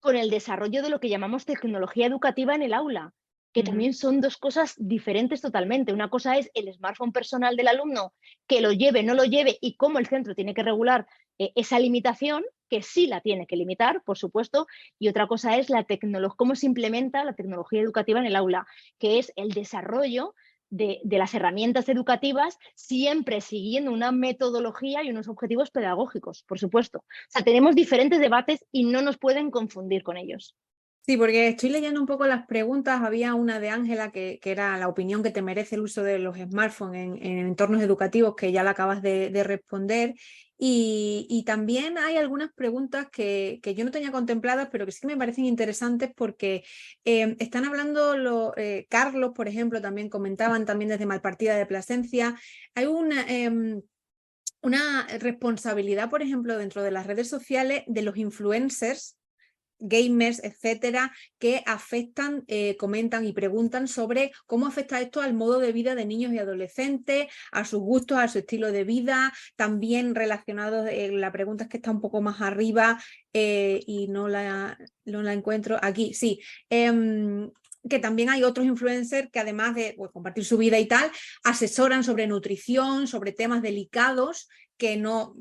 con el desarrollo de lo que llamamos tecnología educativa en el aula, que también son dos cosas diferentes totalmente. Una cosa es el smartphone personal del alumno, que lo lleve, no lo lleve, y cómo el centro tiene que regular esa limitación, que sí la tiene que limitar, por supuesto, y otra cosa es cómo se implementa la tecnología educativa en el aula, que es el desarrollo de las herramientas educativas, siempre siguiendo una metodología y unos objetivos pedagógicos, por supuesto. O sea, tenemos diferentes debates y no nos pueden confundir con ellos. Sí, porque estoy leyendo un poco las preguntas. Había una de Ángela que era la opinión que te merece el uso de los smartphones en entornos educativos, que ya la acabas de responder. Y también hay algunas preguntas que yo no tenía contempladas, pero que sí que me parecen interesantes porque están hablando, Carlos, por ejemplo, también comentaban también desde Malpartida de Plasencia. Hay una responsabilidad, por ejemplo, dentro de las redes sociales de los influencers, gamers, etcétera, que afectan, comentan y preguntan sobre cómo afecta esto al modo de vida de niños y adolescentes, a sus gustos, a su estilo de vida. También relacionado, la pregunta es que está un poco más arriba y no la encuentro aquí, sí. Que también hay otros influencers que además de compartir su vida y tal, asesoran sobre nutrición, sobre temas delicados, que no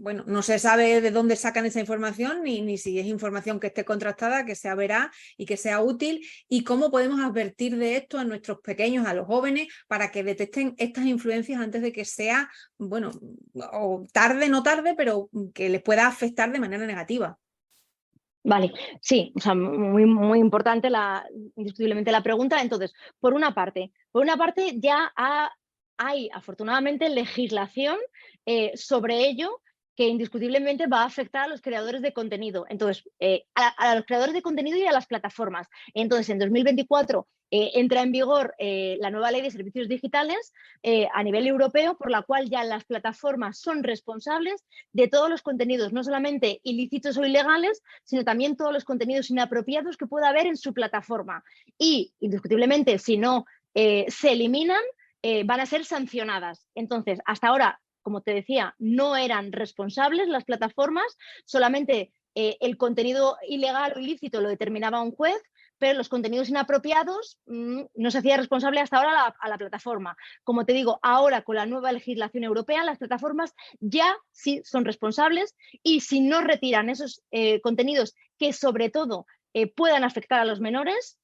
se sabe de dónde sacan esa información, ni si es información que esté contrastada, que sea veraz y que sea útil, y cómo podemos advertir de esto a nuestros pequeños, a los jóvenes, para que detecten estas influencias antes de que sea, o tarde, no tarde, pero que les pueda afectar de manera negativa. Vale, sí, o sea, muy, muy importante indiscutiblemente la pregunta. Entonces, por una parte ya hay afortunadamente legislación sobre ello, que indiscutiblemente va a afectar a los creadores de contenido. Entonces, a los creadores de contenido y a las plataformas. Entonces, en 2024 entra en vigor la nueva ley de servicios digitales a nivel europeo, por la cual ya las plataformas son responsables de todos los contenidos, no solamente ilícitos o ilegales, sino también todos los contenidos inapropiados que pueda haber en su plataforma. Y, indiscutiblemente, si no se eliminan, van a ser sancionadas. Entonces, hasta ahora, como te decía, no eran responsables las plataformas, solamente el contenido ilegal o ilícito lo determinaba un juez, pero los contenidos inapropiados no se hacía responsable hasta ahora a la plataforma. Como te digo, ahora con la nueva legislación europea, las plataformas ya sí son responsables, y si no retiran esos contenidos que sobre todo puedan afectar a los menores,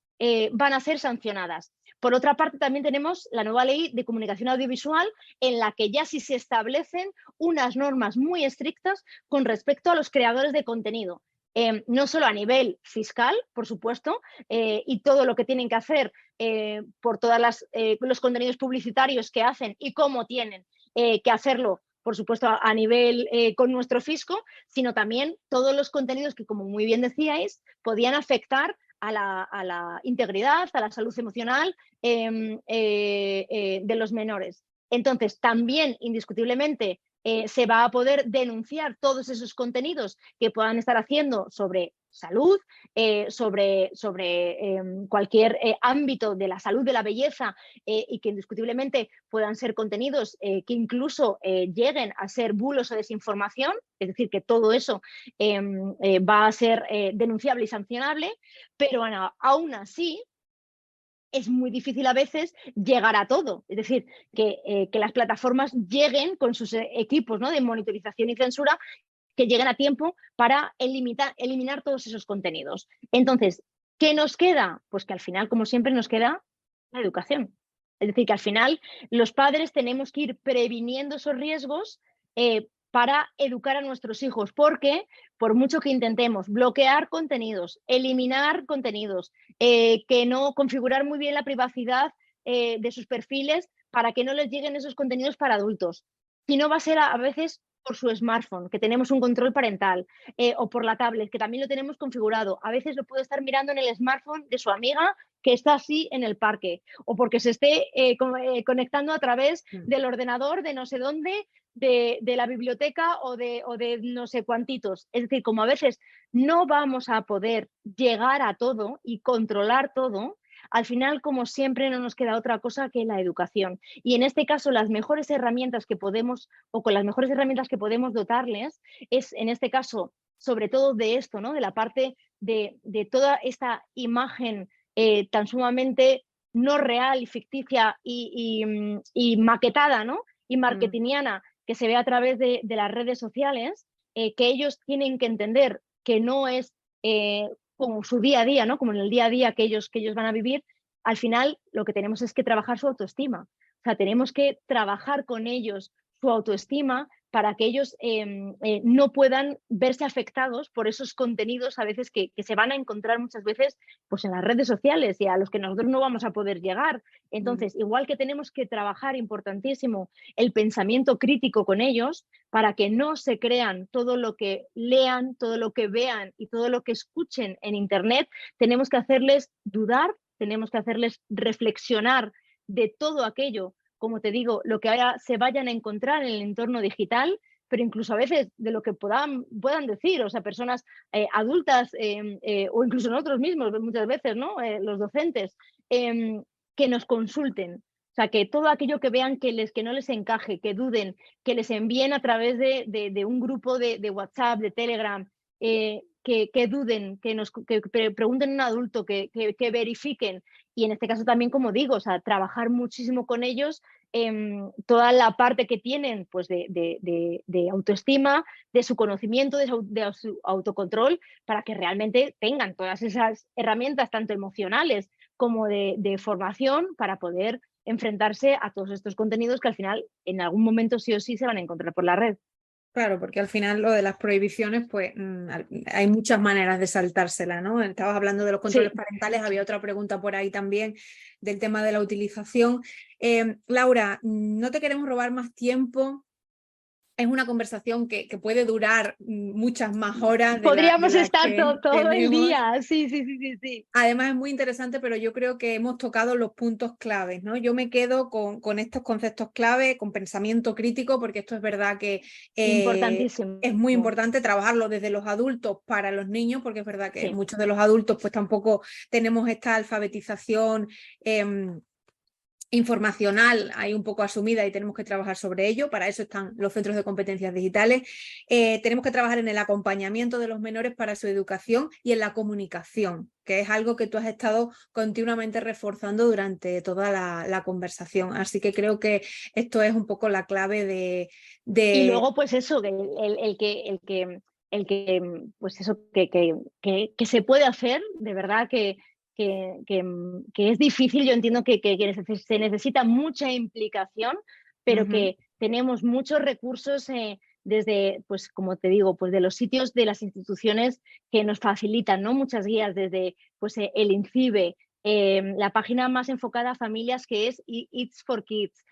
van a ser sancionadas. Por otra parte, también tenemos la nueva ley de comunicación audiovisual, en la que ya sí se establecen unas normas muy estrictas con respecto a los creadores de contenido. No solo a nivel fiscal, por supuesto, y todo lo que tienen que hacer por todos los contenidos publicitarios que hacen y cómo tienen que hacerlo, por supuesto, a nivel con nuestro fisco, sino también todos los contenidos que, como muy bien decíais, podían afectar a la integridad, a la salud emocional de los menores. Entonces, también, indiscutiblemente, se va a poder denunciar todos esos contenidos que puedan estar haciendo sobre salud, sobre cualquier ámbito de la salud, de la belleza, y que indiscutiblemente puedan ser contenidos que incluso lleguen a ser bulos o desinformación, es decir, que todo eso va a ser denunciable y sancionable, pero aún así es muy difícil a veces llegar a todo. Es decir, que las plataformas lleguen con sus equipos, ¿no?, de monitorización y censura, que lleguen a tiempo para eliminar todos esos contenidos. Entonces, ¿qué nos queda? Pues que al final, como siempre, nos queda la educación. Es decir, que al final los padres tenemos que ir previniendo esos riesgos para educar a nuestros hijos, porque por mucho que intentemos bloquear contenidos, eliminar contenidos, que no configurar muy bien la privacidad de sus perfiles para que no les lleguen esos contenidos para adultos, si no va a ser a veces por su smartphone, que tenemos un control parental, o por la tablet, que también lo tenemos configurado. A veces lo puede estar mirando en el smartphone de su amiga, que está así en el parque, o porque se esté conectando a través del ordenador de no sé dónde, de la biblioteca o de no sé cuantitos. Es decir, como a veces no vamos a poder llegar a todo y controlar todo, al final, como siempre, no nos queda otra cosa que la educación. Y en este caso, las mejores herramientas que podemos, o con las mejores herramientas que podemos dotarles, es en este caso, sobre todo de esto, ¿no? De la parte de toda esta imagen tan sumamente no real y ficticia y maquetada, ¿no? Y marketingiana que se ve a través de las redes sociales, que ellos tienen que entender que no es como su día a día, ¿no? Como en el día a día que ellos van a vivir. Al final lo que tenemos es que trabajar su autoestima. O sea, tenemos que trabajar con ellos su autoestima para que ellos no puedan verse afectados por esos contenidos a veces que se van a encontrar muchas veces pues, en las redes sociales y a los que nosotros no vamos a poder llegar. Entonces, igual que tenemos que trabajar importantísimo el pensamiento crítico con ellos para que no se crean todo lo que lean, todo lo que vean y todo lo que escuchen en Internet, tenemos que hacerles dudar, tenemos que hacerles reflexionar de todo aquello, como te digo, lo que ahora se vayan a encontrar en el entorno digital, pero incluso a veces de lo que puedan decir, o sea, personas adultas o incluso nosotros mismos muchas veces, ¿no? Los docentes, que nos consulten. O sea, que todo aquello que vean que no les encaje, que duden, que les envíen a través de un grupo de WhatsApp, de Telegram, que duden, que pregunten a un adulto, que verifiquen. Y en este caso también, como digo, o sea, trabajar muchísimo con ellos toda la parte que tienen pues de autoestima, de su conocimiento, de su autocontrol, para que realmente tengan todas esas herramientas, tanto emocionales como de formación, para poder enfrentarse a todos estos contenidos que al final en algún momento sí o sí se van a encontrar por la red. Claro, porque al final lo de las prohibiciones, pues hay muchas maneras de saltársela, ¿no? Estabas hablando de los controles parentales, había otra pregunta por ahí también del tema de la utilización. Laura, no te queremos robar más tiempo. Es una conversación que puede durar muchas más horas. Podríamos estar todo el tenemos. día, sí. Además es muy interesante, pero yo creo que hemos tocado los puntos claves, ¿no? Yo me quedo con estos conceptos clave, con pensamiento crítico, porque esto es verdad que importantísimo. Es muy importante trabajarlo desde los adultos para los niños, porque es verdad que muchos de los adultos pues tampoco tenemos esta alfabetización informacional ahí un poco asumida y tenemos que trabajar sobre ello. Para eso están los centros de competencias digitales. Tenemos que trabajar en el acompañamiento de los menores para su educación y en la comunicación, que es algo que tú has estado continuamente reforzando durante toda la conversación. Así que creo que esto es un poco la clave de... Y luego pues eso, pues eso que se puede hacer, de verdad que es difícil. Yo entiendo que se necesita mucha implicación, pero que tenemos muchos recursos desde, pues como te digo, pues de los sitios de las instituciones que nos facilitan, ¿no? Muchas guías desde pues, el INCIBE, la página más enfocada a familias que es It's for Kids,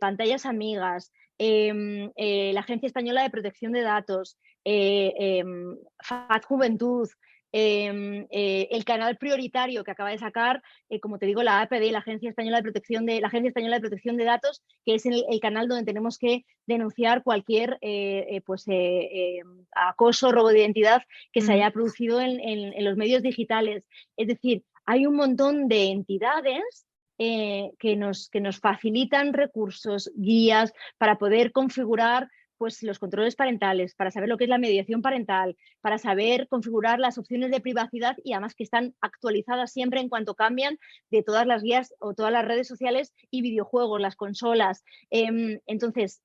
Pantallas Amigas, la Agencia Española de Protección de Datos, FAD Juventud, el canal prioritario que acaba de sacar, como te digo, la APD, la Agencia Española de Protección de Datos, que es el canal donde tenemos que denunciar cualquier acoso, robo de identidad que se haya producido en los medios digitales. Es decir, hay un montón de entidades que nos facilitan recursos, guías para poder configurar pues, los controles parentales, para saber lo que es la mediación parental, para saber configurar las opciones de privacidad y además que están actualizadas siempre en cuanto cambian de todas las guías o todas las redes sociales y videojuegos, las consolas. Entonces,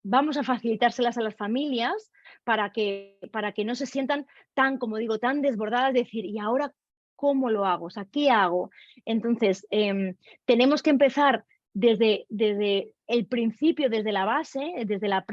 vamos a facilitárselas a las familias para que no se sientan tan, como digo, tan desbordadas de decir, ¿y ahora cómo lo hago? O sea, ¿qué hago? Entonces, tenemos que empezar desde el principio, desde la base, desde la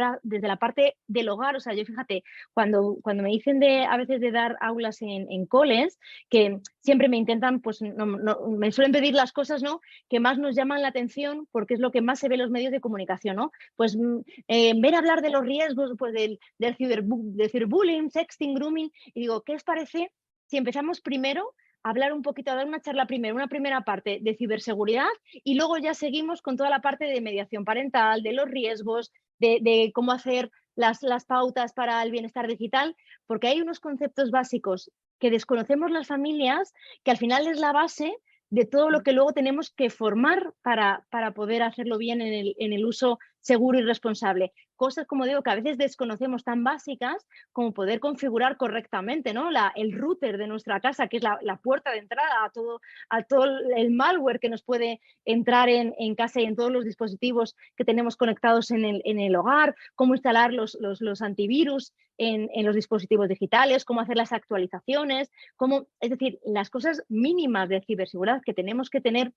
parte del hogar. O sea, yo fíjate, cuando me dicen a veces de dar aulas en coles, que siempre me intentan, pues me suelen pedir las cosas, ¿no?, que más nos llaman la atención, porque es lo que más se ve en los medios de comunicación, ¿no? Pues ver hablar de los riesgos pues, del ciberbullying, sexting, grooming, y digo, ¿qué os parece si empezamos primero hablar un poquito, a dar una charla primero, una primera parte de ciberseguridad y luego ya seguimos con toda la parte de mediación parental, de los riesgos, de cómo hacer las pautas para el bienestar digital, porque hay unos conceptos básicos que desconocemos las familias, que al final es la base de todo lo que luego tenemos que formar para poder hacerlo bien en el uso seguro y responsable. Cosas, como digo, que a veces desconocemos tan básicas como poder configurar correctamente, ¿no? El router de nuestra casa, que es la puerta de entrada a todo el malware que nos puede entrar en casa y en todos los dispositivos que tenemos conectados en el hogar, cómo instalar los antivirus en los dispositivos digitales, cómo hacer las actualizaciones, es decir, las cosas mínimas de ciberseguridad que tenemos que tener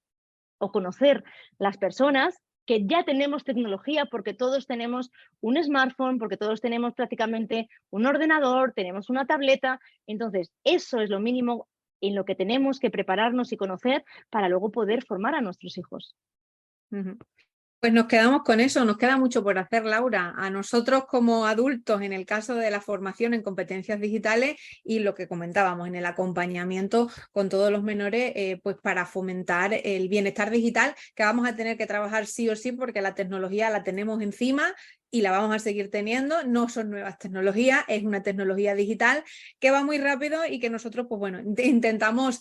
o conocer las personas que ya tenemos tecnología, porque todos tenemos un smartphone, porque todos tenemos prácticamente un ordenador, tenemos una tableta. Entonces, eso es lo mínimo en lo que tenemos que prepararnos y conocer para luego poder formar a nuestros hijos. Pues nos quedamos con eso, nos queda mucho por hacer, Laura. A nosotros como adultos, en el caso de la formación en competencias digitales y lo que comentábamos en el acompañamiento con todos los menores, pues para fomentar el bienestar digital, que vamos a tener que trabajar sí o sí porque la tecnología la tenemos encima y la vamos a seguir teniendo. No son nuevas tecnologías, es una tecnología digital que va muy rápido y que nosotros, pues bueno, intentamos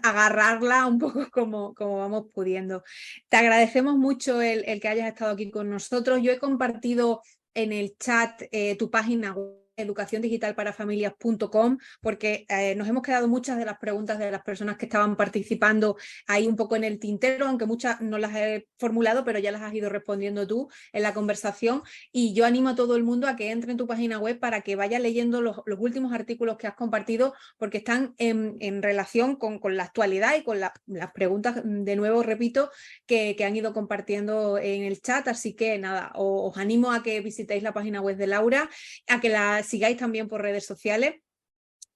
agarrarla un poco como vamos pudiendo. Te agradecemos mucho el que hayas estado aquí con nosotros. Yo he compartido en el chat tu página web, educaciondigitalparafamilias.com, porque nos hemos quedado muchas de las preguntas de las personas que estaban participando ahí un poco en el tintero, aunque muchas no las he formulado, pero ya las has ido respondiendo tú en la conversación, y yo animo a todo el mundo a que entre en tu página web para que vaya leyendo los últimos artículos que has compartido, porque están en relación con la actualidad y con las preguntas, de nuevo repito, que han ido compartiendo en el chat. Así que nada, os animo a que visitéis la página web de Laura, a que la sigáis también por redes sociales,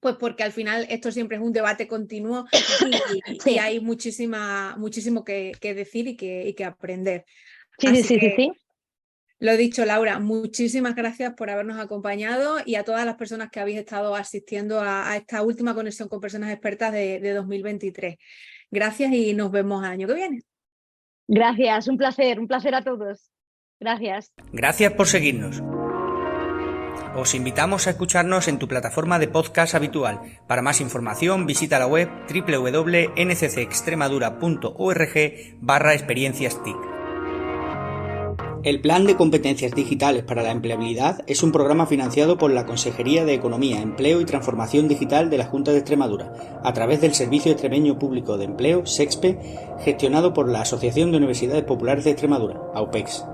pues porque al final esto siempre es un debate continuo Sí. y hay muchísimo que decir y que aprender. Sí. Lo dicho, Laura, muchísimas gracias por habernos acompañado, y a todas las personas que habéis estado asistiendo a esta última conexión con personas expertas de 2023. Gracias y nos vemos el año que viene. Gracias, un placer a todos. Gracias. Gracias por seguirnos. Os invitamos a escucharnos en tu plataforma de podcast habitual. Para más información visita la web www.nccextremadura.org/experiencias TIC. El Plan de Competencias Digitales para la Empleabilidad es un programa financiado por la Consejería de Economía, Empleo y Transformación Digital de la Junta de Extremadura, a través del Servicio Extremeño Público de Empleo, SEXPE, gestionado por la Asociación de Universidades Populares de Extremadura, AUPEX.